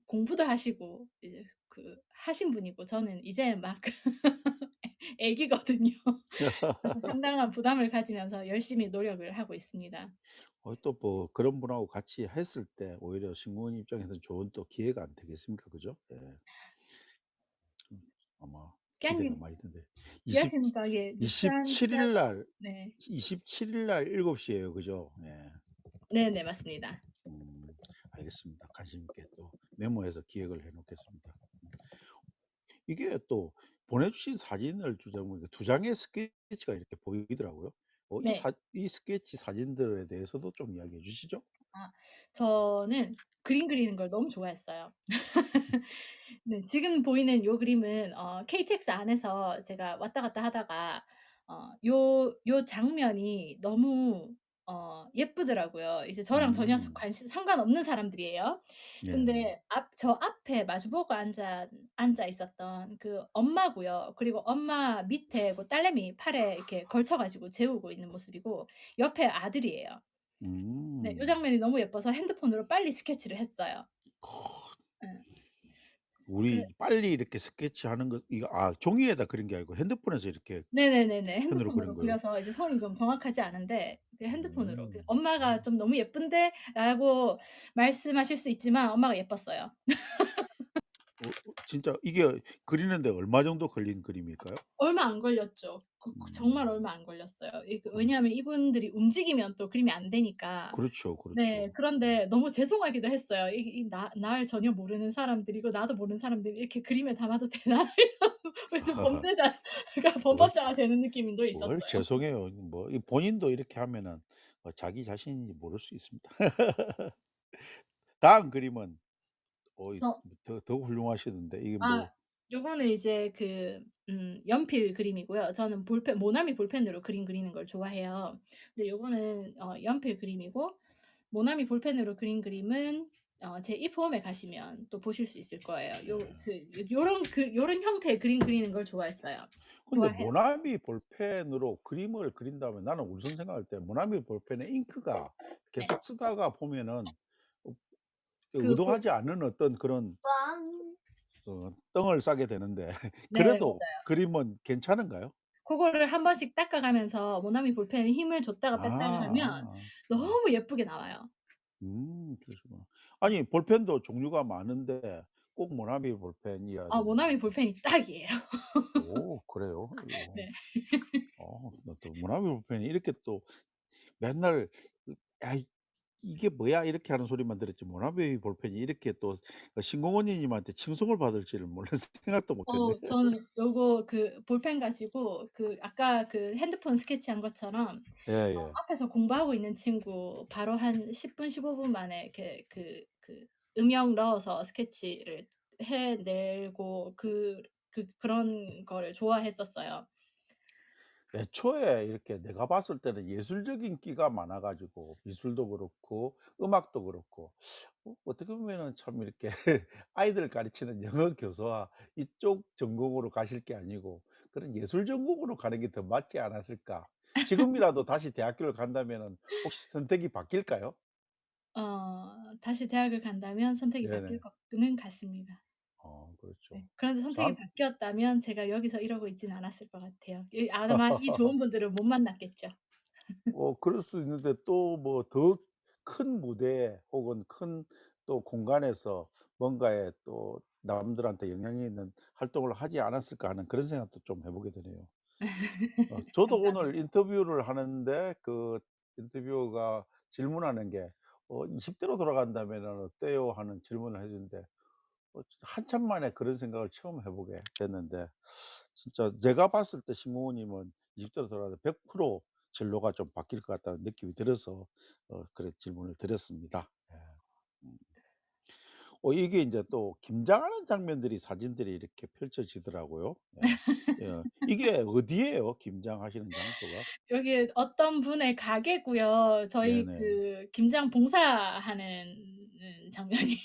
공부도 하시고 이제 하신 분이고 저는 이제 막 애기거든요. 그래서 상당한 부담을 가지면서 열심히 노력을 하고 있습니다. 또 뭐 그런 분하고 같이 했을 때 오히려 신부님 입장에서는 좋은 또 기회가 안 되겠습니까? 그죠? 예. 좀 아마 기대가 깨님 많이 되는데. 이십 야심박의 루시안 27일 피아노 날 네. 27일 날 7 시에요. 그죠? 예. 네네 맞습니다. 음, 알겠습니다. 관심 있게 또 메모해서 기억을 해 놓겠습니다. 이게 또 보내주신 사진을 두장 보니까 두 장의 스케치가 이렇게 보이더라고요. 네. 이 스케치 사진들에 대해서도 좀 이야기해 주시죠. 아 저는 그림 그리는 걸 너무 좋아했어요. 네. 지금 보이는 요 그림은 KTX 안에서 제가 왔다 갔다 하다가 요 장면이 너무 예쁘더라고요. 이제 저랑 전혀 음. 관심 상관없는 사람들이에요. 네. 근데 저 앞에 마주보고 앉아 있었던 엄마고요. 그리고 엄마 밑에 딸내미 팔에 이렇게 걸쳐 가지고 재우고 있는 모습이고 옆에 아들이에요. 네. 요 음. 장면이 너무 예뻐서 핸드폰으로 빨리 스케치를 했어요. 예. 그래 우리 빨리 이렇게 스케치하는 거, 이거 종이에다 그린 게 아니고 핸드폰에서 이렇게 네네네네. 펜으로 그린 핸드폰으로 거예요? 그려서 이제 선이 좀 정확하지 않은데 핸드폰으로 음. "엄마가 좀 너무 예쁜데?"라고 말씀하실 수 있지만 엄마가 예뻤어요. 진짜 이게 그리는데 얼마 정도 걸린 그림일까요? 얼마 안 걸렸죠. 정말 음. 얼마 안 걸렸어요. 음. 왜냐하면 이분들이 움직이면 또 그림이 안 되니까. 그렇죠, 네. 그렇죠. 그런데 너무 죄송하기도 했어요. 이 날 전혀 모르는 사람들이고 나도 모르는 사람들이 이렇게 그림에 담아도 되나? 이런 왠지 범죄자가 뭘 범법자가 되는 느낌도 뭘 있었어요. 죄송해요. 뭐 이 본인도 이렇게 하면은 자기 자신인지 모를 수 있습니다. 다음 그림은 이 저 더 훌륭하시던데 이게 아 뭐 요거는 이제 연필 그림이고요. 저는 볼펜 모나미 볼펜으로 그림 그리는 걸 좋아해요. 근데 요거는 연필 그림이고 모나미 볼펜으로 그린 그림은 제 이프홈에 가시면 또 보실 수 있을 거예요. 요런 형태의 그림 그리는 걸 좋아했어요. 근데 좋아해요. 모나미 볼펜으로 그림을 그린다면 나는 우선 생각할 때 모나미 볼펜에 잉크가 네. 계속 쓰다가 보면은 어 그 고 의도하지 않은 어떤 그런 똥을 싸게 되는데 네 그래도 맞아요. 그림은 괜찮은가요? 고거를 한 번씩 닦아 가면서 모나미 볼펜에 힘을 줬다가 뺐다가 하면 네. 너무 예쁘게 나와요. 그러시구나. 아니 볼펜도 종류가 많은데 꼭 모나미 볼펜이어야 모나미 되는지. 볼펜이 딱이에요. 그래요? 네. 나 또 모나미 볼펜이 이렇게 또 맨날 "아이 이게 뭐야?" 이렇게 하는 소리만 들었지 모나미 볼펜이 이렇게 또 신공언니 님한테 칭송을 받을 줄은 몰라서 생각도 못 했네. 저는 요거 볼펜 가지고 아까 핸드폰 스케치한 것처럼 예예. 앞에서 공부하고 있는 친구 바로 한 10분 15분 만에 이렇게 음영 넣어서 스케치를 해내고 그런 거를 좋아했었어요. 애초에 이렇게 내가 봤을 때는 예술적인 끼가 많아 가지고 미술도 그렇고 음악도 그렇고 어떻게 보면은 참 이렇게 아이들 가르치는 영어 교수와 이쪽 전공으로 가실 게 아니고 그런 예술 전공으로 가는 게 더 맞지 않았을까. 지금이라도 다시 대학교를 간다면은 혹시 선택이 바뀔까요? 다시 대학을 간다면 선택이 바뀔 네네. 거는 같습니다. 네. 그렇죠. 그런데 선택이 전 바뀌었다면 제가 여기서 이러고 있지는 않았을 것 같아요. 아마 이 좋은 분들을 못 만났겠죠. 그럴 수 있는데 또 뭐 더 큰 무대 혹은 큰 또 공간에서 뭔가에 또 남들한테 영향이 있는 활동을 하지 않았을까 하는 그런 생각도 좀 해 보게 되네요. 저도 오늘 감사합니다. 인터뷰를 하는데 그 인터뷰어가 질문하는 게 "20 대로 돌아간다면은 어때요?" 하는 질문을 해 주는데 한참 만에 그런 생각을 처음 해 보게 됐는데 진짜 제가 봤을 때 신공호님은 20 대로 돌아가도 100% 진로가 좀 바뀔 것 같다는 느낌이 들어서 그래 질문을 드렸습니다. 예. 음. 이게 인제 또 김장하는 장면들이 사진들이 이렇게 펼쳐지더라고요. 예. 예. 이게 어디예요? 김장하시는 장소가? 여기 어떤 분의 가게고요. 저희 네네. 김장 봉사하는 장면이에요.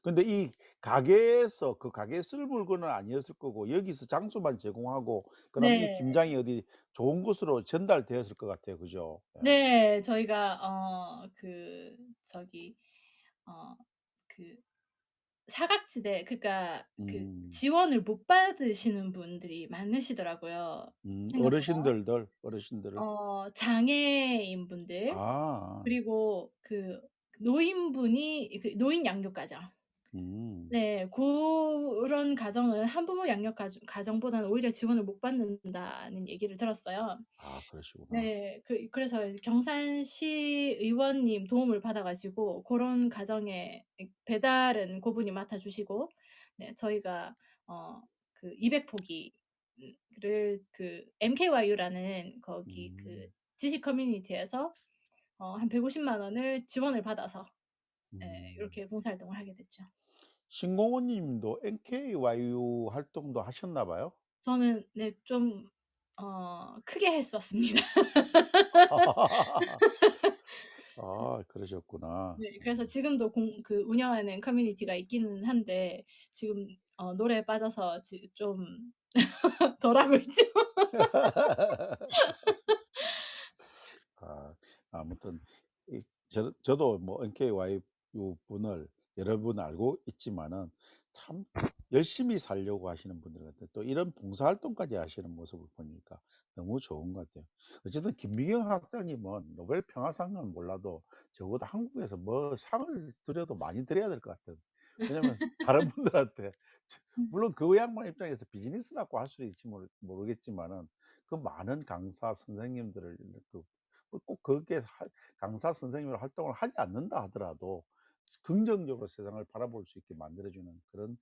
근데 이 가게에서 그 가게에 쓸 물건은 아니었을 거고 여기서 장소만 제공하고 그다음에 이 네. 김장이 어디 좋은 곳으로 전달되었을 것 같아요. 그죠? 예. 네. 저희가 저기 어 그 사각지대 그러니까 음. 지원을 못 받으시는 분들이 많으시더라고요 생각보다. 어르신들을. 장애인분들 아. 그리고 노인분이 노인 양육 가정. 음. 네. 고런 가정은 한부모 양육 가정보다는 오히려 지원을 못 받는다는 얘기를 들었어요. 그러시구나. 네. 그래서 이제 경산시 의원님 도움을 받아 가지고 고런 가정에 배달은 고분이 맡아 주시고 네 저희가 200 포기 를 MKYU라는 거기 음. 지식 커뮤니티에서 한 150만 원을 지원을 받아서 예 음. 이렇게 봉사활동을 하게 됐죠. 신공호 님도 NKYU 활동도 하셨나 봐요? 저는 네 좀 크게 했었습니다. 그러셨구나. 네. 그래서 지금도 운영하는 커뮤니티가 있기는 한데 지금 노래에 빠져서 좀 덜 하고 있죠. 아 아무튼 저도 뭐 NKYU 분을 여러 분 알고 있지만은 참 열심히 살려고 하시는 분들 같아요. 또 이런 봉사활동까지 하시는 모습을 보니까 너무 좋은 것 같아요. 어쨌든 김미경 학장님은 노벨 평화상은 몰라도 적어도 한국에서 뭐 상을 드려도 많이 드려야 될 것 같아요. 왜냐면 다른 분들한테 음. 물론 그 양반 입장에서 비즈니스라고 할 수도 있지 모르겠지만은 그 많은 강사 선생님들을 꼭 그렇게 강사 선생님으로 활동을 하지 않는다 하더라도 긍정적으로 세상을 바라볼 수 있게 만들어 주는 그런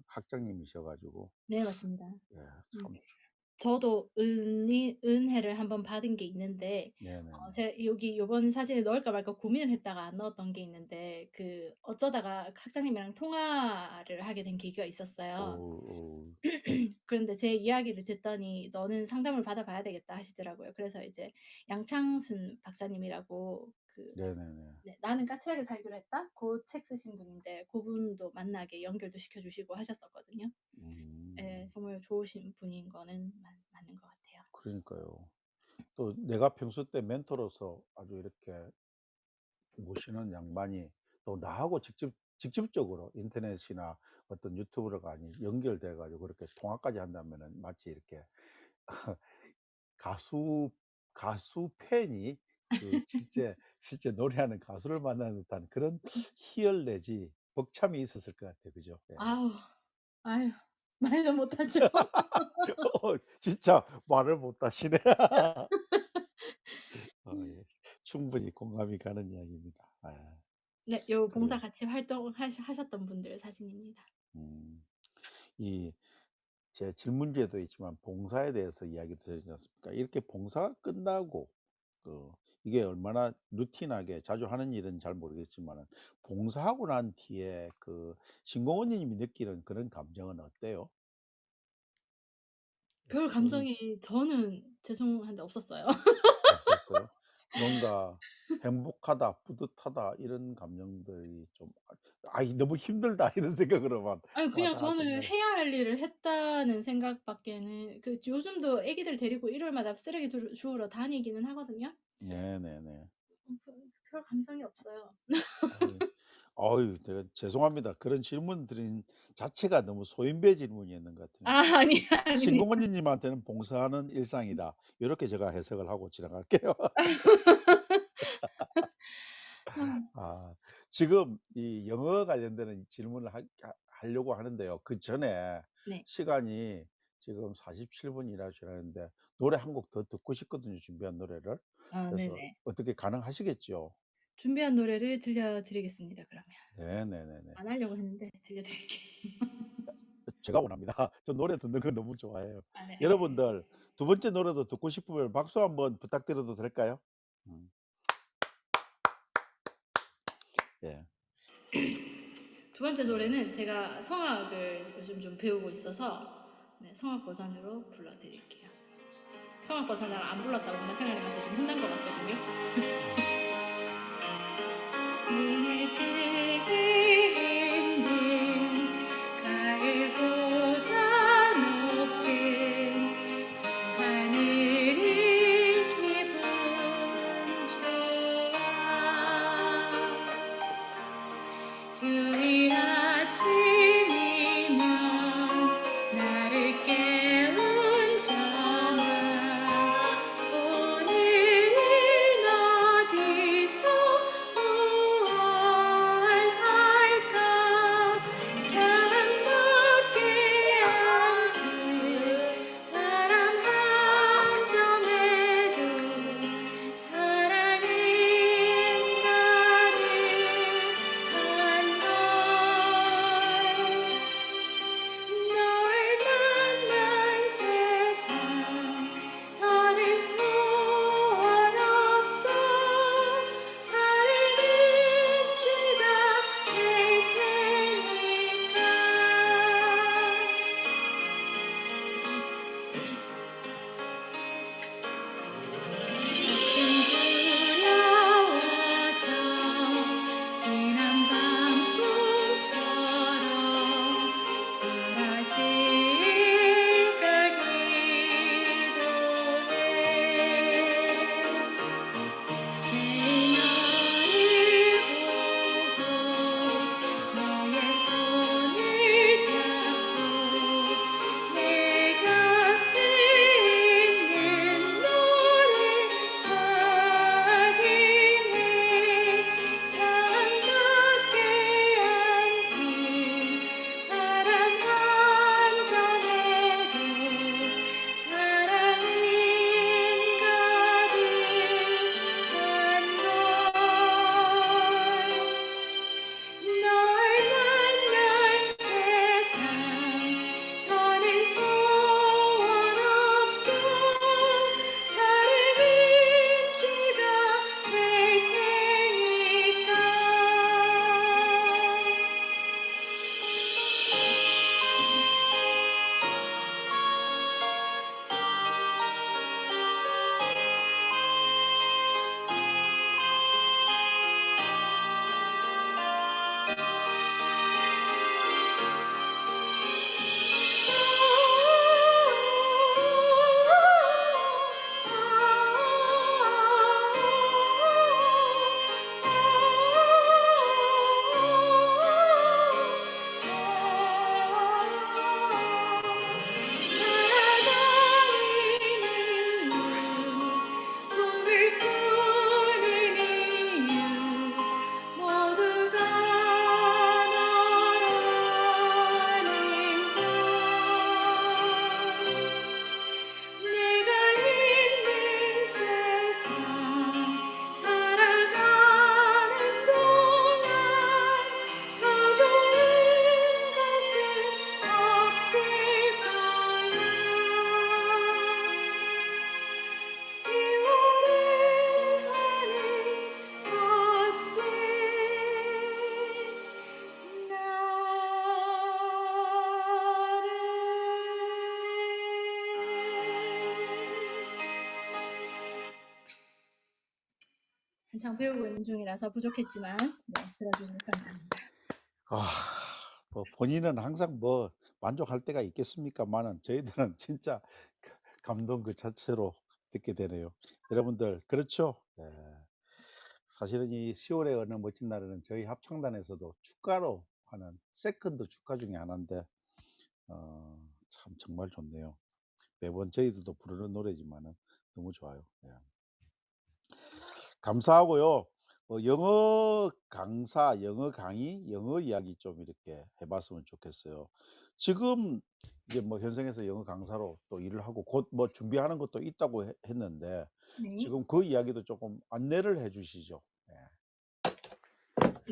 학장님이셔 가지고 네 맞습니다. 예 음. 참 저도 은혜를 한번 받은 게 있는데 네네네. 제가 여기 요번 사진에 넣을까 말까 고민을 했다가 안 넣었던 게 있는데 그 어쩌다가 학장님이랑 통화를 하게 된 계기가 있었어요. 오 그런데 제 이야기를 듣더니 "너는 상담을 받아 봐야 되겠다." 하시더라고요. 그래서 이제 양창순 박사님이라고 그 네네네. 네 "나는 까칠하게 살기로 했다." 그 책 쓰신 분인데 그분도 만나게 연결도 시켜 주시고 하셨었거든요. 예. 음 정말 좋으신 분인 거는 맞는 것 같아요. 그러니까요. 또 내가 평소 때 멘토로서 아주 이렇게 모시는 양반이 또 나하고 직접적으로 인터넷이나 어떤 유튜브가 아닌 연결돼 가지고 그렇게 통화까지 한다면은 마치 이렇게 가수 가수 팬이 그 실제 노래하는 가수를 만나는 듯한 그런 희열 내지 벅참이 있었을 것 같아요. 그죠? 예. 아우, 아유 말도 못하죠. 진짜 말을 못 하시네. 예. 충분히 공감이 가는 이야기입니다. 아 네. 요 봉사 그래요. 같이 활동하시 하셨던 분들 사진입니다. 음. 이 제 질문지에도 있지만 봉사에 대해서 이야기 드리지 않습니까? 이렇게 봉사가 끝나고 그 이게 얼마나 루틴하게 자주 하는 일은 잘 모르겠지만은 봉사하고 난 뒤에 그 신공원 님이 느끼는 그런 감정은 어때요? 별 어떤 감정이 저는 죄송한데 없었어요. 없었어요? 뭔가 행복하다, 뿌듯하다 이런 감정들이 좀 '아이 너무 힘들다.' 이런 생각으로만 아니 그냥 저는 와닿았었나요? 해야 할 일을 했다는 생각밖에는 그 요즘도 애기들 데리고 일요일마다 쓰레기 주우러 다니기는 하거든요. 네네네. 별 감정이 없어요. 아유. 어유 제가 죄송합니다. 그런 질문 드린 자체가 너무 소인배 질문이었는 것 같으니 아 이 아닙니다. 신공원님 님한테는 봉사하는 일상이다. 요렇게 제가 해석을 하고 지나갈게요. 아 아 지금 이 영어 관련되는 질문을 하려고 하는데요. 그전에 네. 시간이 지금 47 분이라 지났는데 노래 한 곡 더 듣고 싶거든요, 준비한 노래를. 아 그래서 네네. 어떻게 가능하시겠죠? 준비한 노래를 들려 드리겠습니다 그러면. 네네네네. 안 하려고 했는데 들려 드릴게요. 제가 원합니다. 저 노래 듣는 거 너무 좋아해요. 아 네 알겠습니다. 여러분들 두 번째 노래도 듣고 싶으면 박수 한번 부탁드려도 될까요? 음 예. 두 번째 노래는 제가 성악을 요즘 좀 배우고 있어서 네 성악 버전으로 불러 드릴게요. 성악 버전을 안 불렀다고 엄마 생활님한테 좀 혼난 것 같거든요. 음. 눈을 뜨기 힘든 가을보다 높은 저 하늘이 기분 좋아 휴일 아침이면 나를 깨운 전화 오늘은 어디서 한창 배우고 있는 중이라서 부족했지만 네 들어주셔서 감사합니다. 아 뭐 본인은 항상 뭐 만족할 때가 있겠습니까마는 저희들은 진짜 감동 그 자체로 듣게 되네요. 여러분들 그렇죠? 네. 사실은 이 10 월의 어느 멋진 날에는 저희 합창단에서도 축가로 하는 세컨드 축가 중에 하나인데 참 정말 좋네요. 매번 저희들도 부르는 노래지만은 너무 좋아요. 예. 감사하고요. 영어 강사, 영어 강의, 영어 이야기 좀 이렇게 해 봤으면 좋겠어요. 지금 이제 뭐 현생에서 영어 강사로 또 일을 하고 곧 뭐 준비하는 것도 있다고 했는데 네. 지금 그 이야기도 조금 안내를 해 주시죠. 예.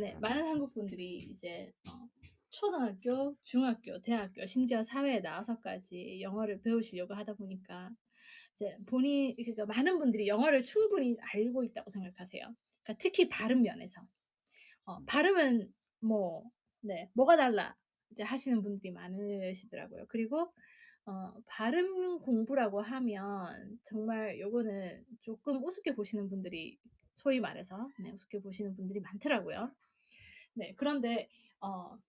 네. 많은 한국 분들이 이제 초등학교, 중학교, 대학교 심지어 사회에 나와서까지 영어를 배우시려고 하다 보니까 이제 본인 그러니까 많은 분들이 영어를 충분히 알고 있다고 생각하세요. 그러니까 특히 발음 면에서. 발음은 뭐 네 "뭐가 달라." 이제 하시는 분들이 많으시더라고요. 그리고 발음 공부라고 하면 정말 요거는 쪼끔 우습게 보시는 분들이 소위 말해서 네 우습게 보시는 분들이 많더라고요. 네 그런데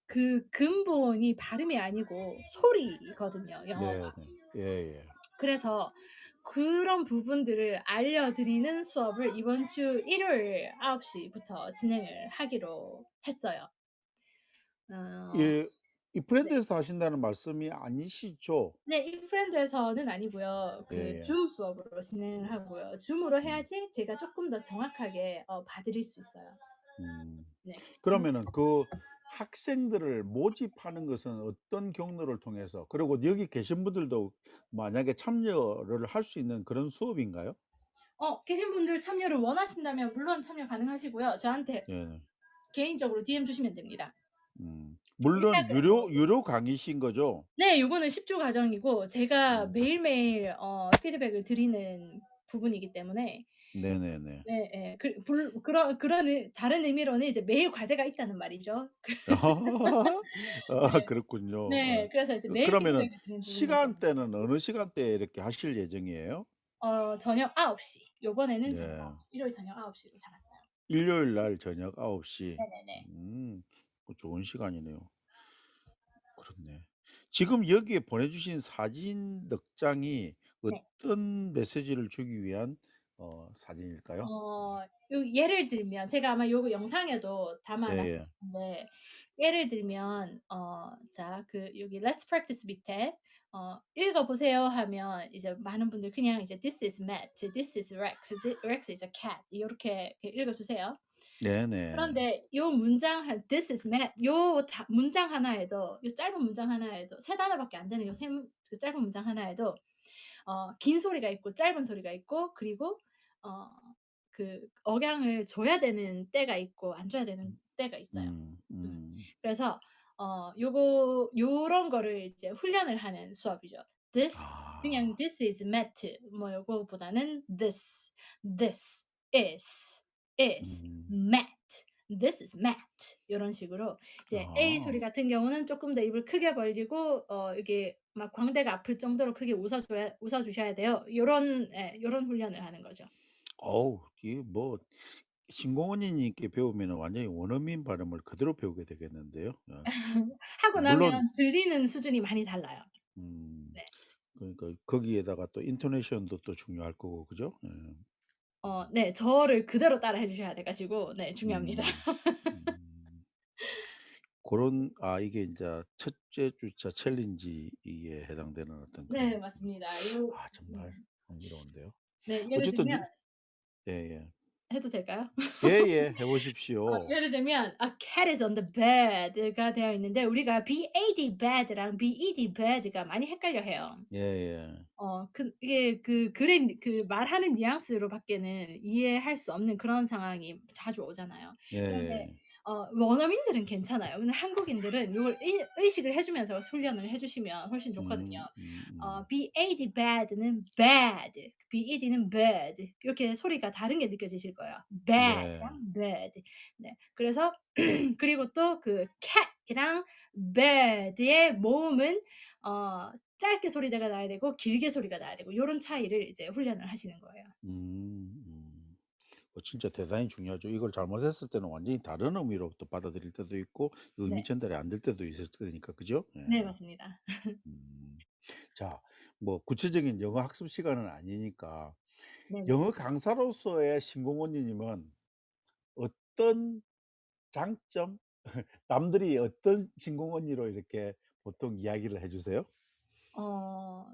그 근본이 발음이 아니고 소리거든요, 영어가. 네네. 예예. 그래서 그런 부분들을 알려드리는 수업을 이번 주 일요일 9시 부터 진행을 하기로 했어요. 어 예. 이 네. 브랜드에서 하신다는 말씀이 아니시죠? 네. 이프렌드에서는 아니고요. 그 예예. 줌 수업으로 진행을 하고요. 줌으로 음. 해야지 제가 쪼끔 더 정확하게 봐 드릴 수 있어요. 음. 네. 그러면은 그 학생들을 모집하는 것은 어떤 경로를 통해서 그리고 여기 계신 분들도 만약에 참여를 할 수 있는 그런 수업인가요? 계신 분들 참여를 원하신다면 물론 참여 가능하시고요. 저한테 예. 개인적으로 DM 주시면 됩니다. 물론 인스타그램으로. 유료 강의신 거죠? 네. 요거는 10주 과정이고 제가 음. 매일매일 피드백을 드리는 부분이기 때문에 네네네. 예예. 그런 다른 의미로는 이제 매일 과제가 있다는 말이죠. 아 네. 그렇군요. 네. 그래서 이제 매일 그러면은 피드백을 드리는 부분이기 때문에 시간대는 어느 시간대에 이렇게 하실 예정이에요? 저녁 9시 요번에는 네. 일요일 저녁 9시로 잡았어요. 일요일 날 저녁 9시. 네네네. 좋은 시간이네요. 그렇네. 지금 여기에 보내주신 사진 넉 장이 네. 어떤 메시지를 주기 위한 사진일까요? 요 예를 들면 제가 아마 요거 영상에도 담아 예예. 놨는데 예를 들면 자 여기 Let's practice 밑에 "읽어 보세요." 하면 이제 많은 분들이 그냥 이제 "This is Matt. This is Rex. Rex is a cat." 요렇게 읽어 주세요. 네네. 그런데 요 문장 한 "This is Matt." 요 문장 하나에도 요 짧은 문장 하나에도 세 단어밖에 안 되는 그 짧은 문장 하나에도 긴 소리가 있고 짧은 소리가 있고 그리고 어 억양을 줘야 되는 때가 있고 안 줘야 되는 때가 있어요. 음 음. 음. 그래서 요런 거를 이제 훈련을 하는 수업이죠. 그냥 아. "This is Matt." 뭐 요거보다는 "This is 음. Matt. This is Matt." 요런 식으로 이제 A 소리 아. 같은 경우는 쪼끔 더 입을 크게 벌리고 이게 막 광대가 아플 정도로 크게 웃어 주셔야 돼요. 요런 훈련을 하는 거죠. 어우 이게 뭐 신공언니님께 배우면은 완전히 원어민 발음을 그대로 배우게 되겠는데요. 하고 물론 나면 들리는 수준이 많이 달라요. 음 네. 그러니까 거기에다가 또 인토네이션도 또 중요할 거고 그죠? 예. 네. 저를 그대로 따라해 주셔야 돼 가지고 네 중요합니다. 음. 음. 고런 이게 인자 첫째 주차 챌린지에 해당되는 어떤 네 그런 맞습니다. 요 정말 흥미로운데요. 네 예를 어쨌든 들면 이 예예. 해도 될까요? 예예. 해 보십시오. 예를 들면 "A cat is on the bed가 되어 있는데 우리가 bad bad랑 bed bad가 많이 헷갈려 해요. 예예. 이게 글의 말하는 뉘앙스로 밖에는 이해할 수 없는 그런 상황이 자주 오잖아요. 그런데 예예. 원어민들은 괜찮아요. 근데 한국인들은 요걸 의식을 해 주면서 훈련을 해 주시면 훨씬 좋거든요. bad bad는 bad, bed는 bad 이렇게 소리가 다른 게 느껴지실 거예요. 네. bad랑 bad. 네. 그래서 그리고 또 cat이랑 bed의 모음은 짧게 소리가 나야 되고 길게 소리가 나야 되고 요런 차이를 이제 훈련을 하시는 거예요. 음. 진짜 대단히 중요하죠. 이걸 잘못했을 때는 완전히 다른 의미로 또 받아들일 때도 있고 의미 네. 전달이 안 될 때도 있을 테니까 그죠? 예. 네 맞습니다. 음. 자 뭐 구체적인 영어 학습 시간은 아니니까 네네. 영어 강사로서의 신공언니 님은 어떤 장점 남들이 어떤 신공언니로 이렇게 보통 이야기를 해 주세요? 어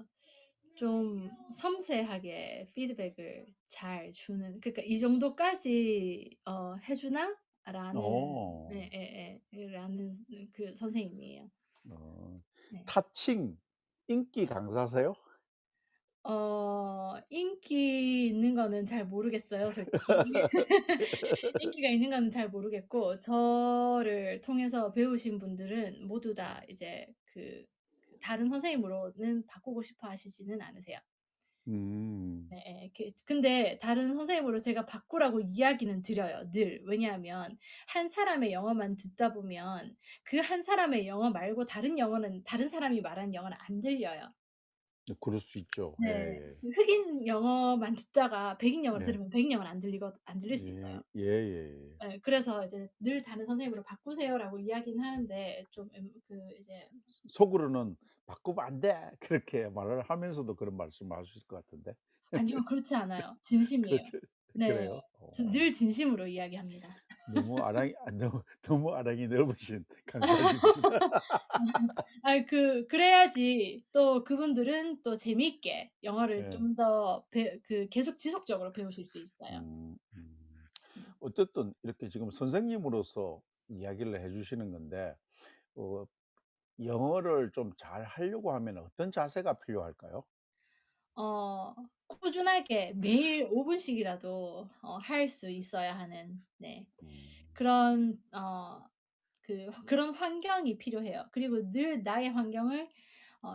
좀 섬세하게 피드백을 잘 주는, 그러니까 '이 정도까지 해 주나?'라는, 어. 라는 그 선생님이에요. 어. 네. 타칭 인기 강사세요? 인기 있는 거는 잘 모르겠어요 솔직히. 인기가 있는 거는 잘 모르겠고, 저를 통해서 배우신 분들은 모두 다 이제 다른 선생님으로는 바꾸고 싶어 하시지는 않으세요. 음. 예예. 근데 다른 선생님으로 제가 바꾸라고 이야기는 드려요 늘. 왜냐하면 한 사람의 영어만 듣다 보면 그 한 사람의 영어 말고 다른 영어는, 다른 사람이 말하는 영어는 안 들려요. 그럴 수 있죠. 네. 예예. 그 흑인 영어만 듣다가 백인 영어를 예. 들으면 백인 영어는 안 들릴 수 있어요. 예. 예예예. 예. 그래서 이제 늘 다른 선생님으로 바꾸세요라고 이야기는 하는데, 좀 이제 속으로는 "바꾸면 안 돼." 그렇게 말을 하면서도 그런 말씀을 하실 것 같은데. 아니요. 그렇지 않아요. 진심이에요. 그렇죠. 네. 그래요? 전 늘 진심으로 이야기합니다. 너무 아랑이 너무 아랑이 넓으신 강사님이시다. 아이 그래야지 또 그분들은 또 재미있게 영어를 예. 좀 더 계속 지속적으로 배우실 수 있어요. 음 음. 음. 어쨌든 이렇게 지금 선생님으로서 이야기를 해 주시는 건데 어 영어를 좀 잘하려고 하면 어떤 자세가 필요할까요? 어 꾸준하게 매일 5 분씩이라도 할 수 있어야 하는, 네, 음. 그런 그런 환경이 필요해요. 그리고 늘 나의 환경을,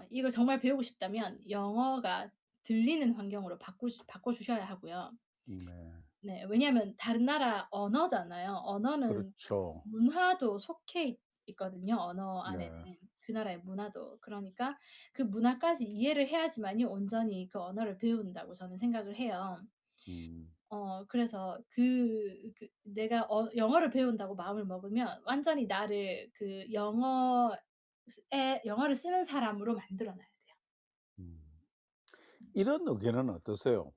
이걸 정말 배우고 싶다면 영어가 들리는 환경으로 바꿔 주셔야 하고요. 네. 네. 왜냐하면 다른 나라 언어잖아요. 언어는 그렇죠. 문화도 속해 있거든요, 언어 안에는. 네. 그 나라의 문화도. 그러니까 그 문화까지 이해를 해야지만이 온전히 그 언어를 배운다고 저는 생각을 해요. 음. 그래서 내가 영어를 배운다고 마음을 먹으면 완전히 나를 영어를 쓰는 사람으로 만들어 놔야 돼요. 음. 이런 의견은 어떠세요?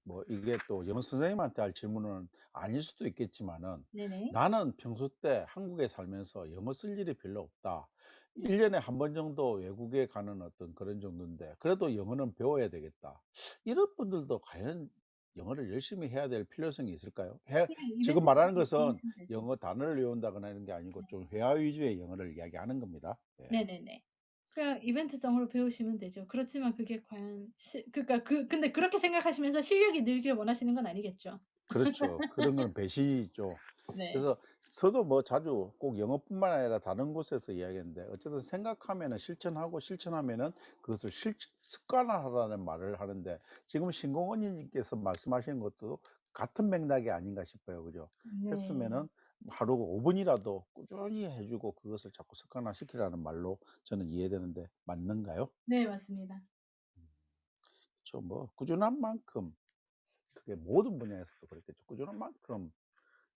뭐 이게 또 영어 선생님한테 할 질문은 아닐 수도 있겠지만은 네네. "나는 평소 때 한국에 살면서 영어 쓸 일이 별로 없다. 1 년에 한 번 정도 외국에 가는 어떤 그런 정도인데 그래도 영어는 배워야 되겠다." 이런 분들도 과연 영어를 열심히 해야 될 필요성이 있을까요? 그냥 지금 말하는 이벤트성으로 것은 진행하면 되죠. 영어 단어를 외운다거나 이런 게 아니고 네. 좀 회화 위주의 영어를 이야기하는 겁니다. 예. 네네네. 그냥 이벤트성으로 배우시면 되죠. 그렇지만 그게 과연 그러니까 근데 그렇게 생각하시면서 실력이 늘기를 원하시는 건 아니겠죠? 그렇죠. 그런 건 배신이죠. 네. 그래서 저도 뭐 자주 꼭 영어뿐만 아니라 다른 곳에서 이야기했는데 어쨌든 생각하면은 실천하고 실천하면은 그것을 습관화하라는 말을 하는데 지금 신공언니님께서 말씀하시는 것도 같은 맥락이 아닌가 싶어요. 그죠? 네. 했으면은 하루 5 분이라도 꾸준히 해 주고 그것을 자꾸 습관화시키라는 말로 저는 이해되는데 맞는가요? 네 맞습니다. 그쵸. 뭐 꾸준한 만큼 그게 모든 분야에서도 그렇겠죠. 꾸준한 만큼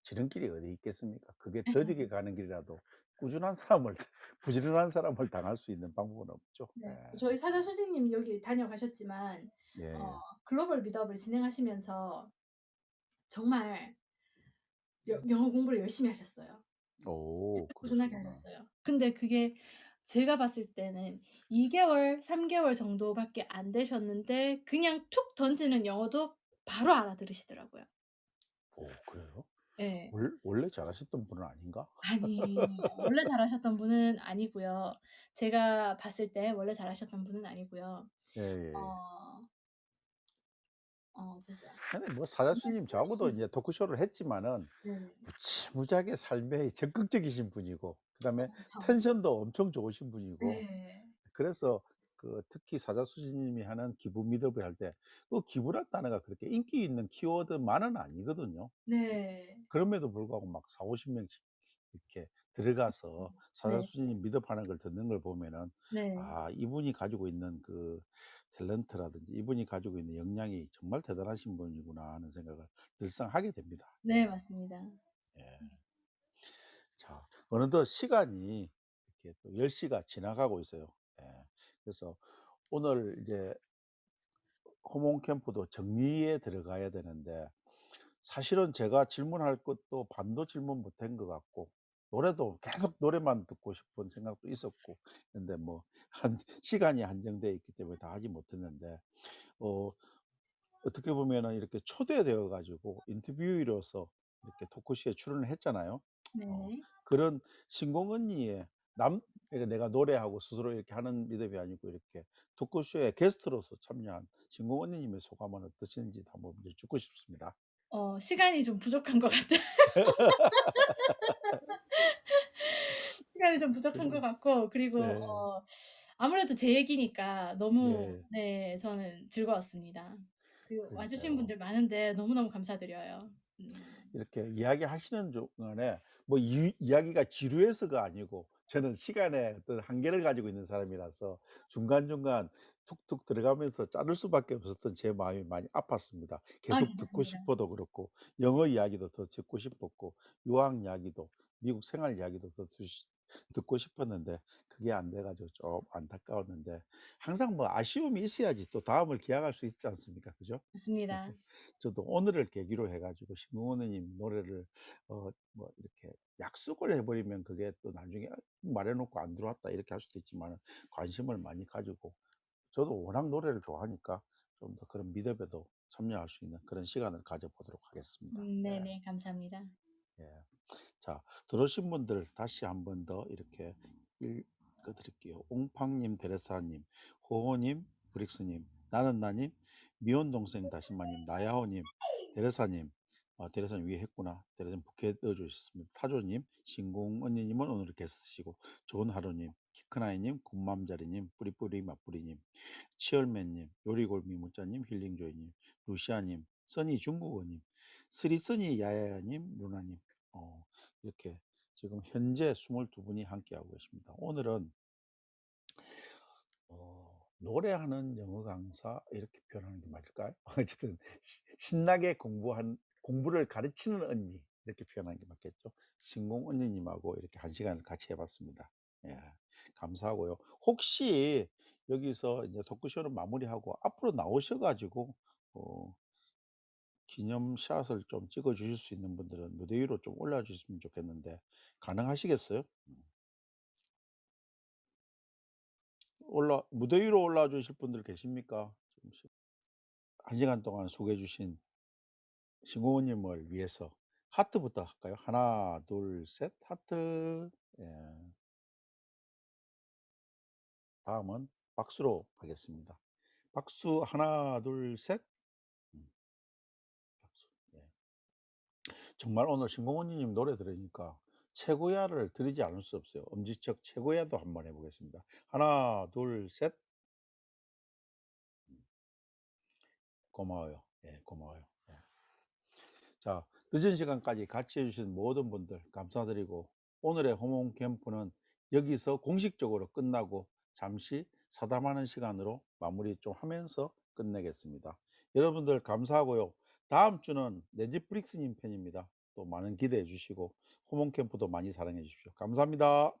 지름길이 어디 있겠습니까? 그게 더디게 가는 길이라도 꾸준한 사람을 부지런한 사람을 당할 수 있는 방법은 없죠. 예. 네. 저희 사자 수지님 여기 다녀가셨지만 예. 글로벌 미드업을 진행하시면서 정말 영어 공부를 열심히 하셨어요. 오 꾸준하게 그러시구나. 하셨어요. 근데 그게 제가 봤을 때는 2 개월, 3 개월 정도밖에 안 되셨는데 그냥 툭 던지는 영어도 바로 알아들으시더라고요. 오 그래요? 예. 원래 잘하셨던 분은 아닌가? 아니, 원래 잘하셨던 분은 아니고요. 제가 봤을 때 원래 잘하셨던 분은 아니고요. 예예예. 어 보자. 근데 뭐 사자수님 저하고도 이제 토크쇼를 했지만은 네네. 무지무지하게 삶에 적극적이신 분이고 그다음에 엄청. 텐션도 엄청 좋으신 분이고 네. 그래서 특히 사자수지님이 하는 기부 미드업을 할 때 그 기부란 단어가 그렇게 인기 있는 키워드만은 아니거든요. 네. 그럼에도 불구하고 막 4 5 0 명씩 이렇게 들어가서 네. 사자수진님 미드하는 걸 듣는 걸 보면은 네. '아 이분이 가지고 있는 그 탤런트라든지 이분이 가지고 있는 역량이 정말 대단하신 분이구나.' 하는 생각을 늘상 하게 됩니다. 예. 네, 맞습니다. 예. 자, 어느덧 시간이 이렇게 또 10 시가 지나가고 있어요. 예. 그래서 오늘 이제 호몬 캠프도 정리에 들어가야 되는데 사실은 제가 질문할 것도 반도 질문 못한 것 같고 노래도 계속 노래만 듣고 싶은 생각도 있었고 근데 뭐 한 시간이 한정돼 있기 때문에 다 하지 못했는데 어 어떻게 보면은 이렇게 초대되어 가지고 인터뷰이로서 이렇게 토크쇼에 출연을 했잖아요. 어 네네. 그런 신공 언니의 그러니까 내가 노래하고 스스로 이렇게 하는 미덕이 아니고 이렇게 토크쇼에 게스트로서 참여한 신공 언니님의 소감은 어떠신지 한번 여쭙고 싶습니다. 시간이 좀 부족한 것 같아요. 시간이 좀 부족한 것 그 같고, 그리고 네. 아무래도 제 얘기니까 너무, 네. 네, 저는 즐거웠습니다. 그리고 와 주신 그러니까요. 분들 많은데 너무너무 감사드려요. 음. 이렇게 이야기하시는 중간에 뭐 이야기가 지루해서가 아니고 저는 시간의 어떤 한계를 가지고 있는 사람이라서 중간중간 툭툭 들어가면서 자를 수밖에 없었던 제 마음이 많이 아팠습니다. 아, 계속 듣고 괜찮습니다. 싶어도 그렇고 영어 이야기도 더 듣고 싶었고 유학 이야기도 미국 생활 이야기도 더 듣고 싶었는데 그게 안 돼 가지고 좀 안타까웠는데 항상 뭐 아쉬움이 있어야지 또 다음을 기약할 수 있지 않습니까? 그죠? 맞습니다. 저도 오늘을 계기로 해 가지고 신궁원님 노래를 뭐 이렇게 약속을 해 버리면 그게 또 나중에 말해 놓고 안 들어왔다 이렇게 할 수도 있지만은 관심을 많이 가지고 저도 워낙 노래를 좋아하니까 좀 더 그런 미드에도 참여할 수 있는 그런 시간을 가져 보도록 하겠습니다. 예. 네네. 감사합니다. 예. 자, 들어오신 분들 다시 한번 더 이렇게 읽어 드릴게요. 옹팡님, 데레사님, 호호님, 브릭스님, 나는 나님, 미혼 동생 다시마님, 나야호님, 데레사님, 데레사님 위에 했구나. 데레사님 부캐 넣어 주셨습니다. 사조님, 신공 언니님은 오늘 게스트시고, 좋은 하루님, 키크나이님, 굿맘자리님, 뿌리뿌리 맛뿌리님, 치얼맨님, 요리골미 문자님, 힐링조이님, 루시아님, 써니 중국어님, 스리써니 야야야님, 루나님, 어, 이렇게 지금 현재 22분이 함께하고 계십니다. 오늘은 노래하는 영어 강사 이렇게 표현하는 게 맞을까요? 어쨌든 신나게 공부를 가르치는 언니 이렇게 표현하는 게 맞겠죠. 신공 언니님하고 이렇게 한 시간을 같이 해봤습니다. 예, 감사하고요. 혹시 여기서 이제 토크쇼는 마무리하고 앞으로 나오셔가지고 어, 기념샷을 좀 찍어 주실 수 있는 분들은 무대 위로 좀 올라 주셨으면 좋겠는데 가능하시겠어요? 올라 무대 위로 올라와 주실 분들 계십니까? 지금 1시간 동안 소개해 주신 신공원님을 위해서 하트부터 할까요? 하나, 둘, 셋, 하트. 예. 다음은 박수로 하겠습니다. 박수 하나, 둘, 셋. 음, 박수. 예. 정말 오늘 신공원님 노래 들으니까 최고야를 드리지 않을 수 없어요. 엄지척 최고야도 한번 해 보겠습니다. 하나, 둘, 셋. 음, 고마워요. 예, 고마워요. 예. 자, 늦은 시간까지 같이 해 주신 모든 분들 감사드리고 오늘의 호몽 캠프는 여기서 공식적으로 끝나고 잠시 사담하는 시간으로 마무리 좀 하면서 끝내겠습니다. 여러분들 감사하고요. 다음 주는 네지프릭스님 편입니다. 또 많은 기대해 주시고 호몽 캠프도 많이 사랑해 주십시오. 감사합니다.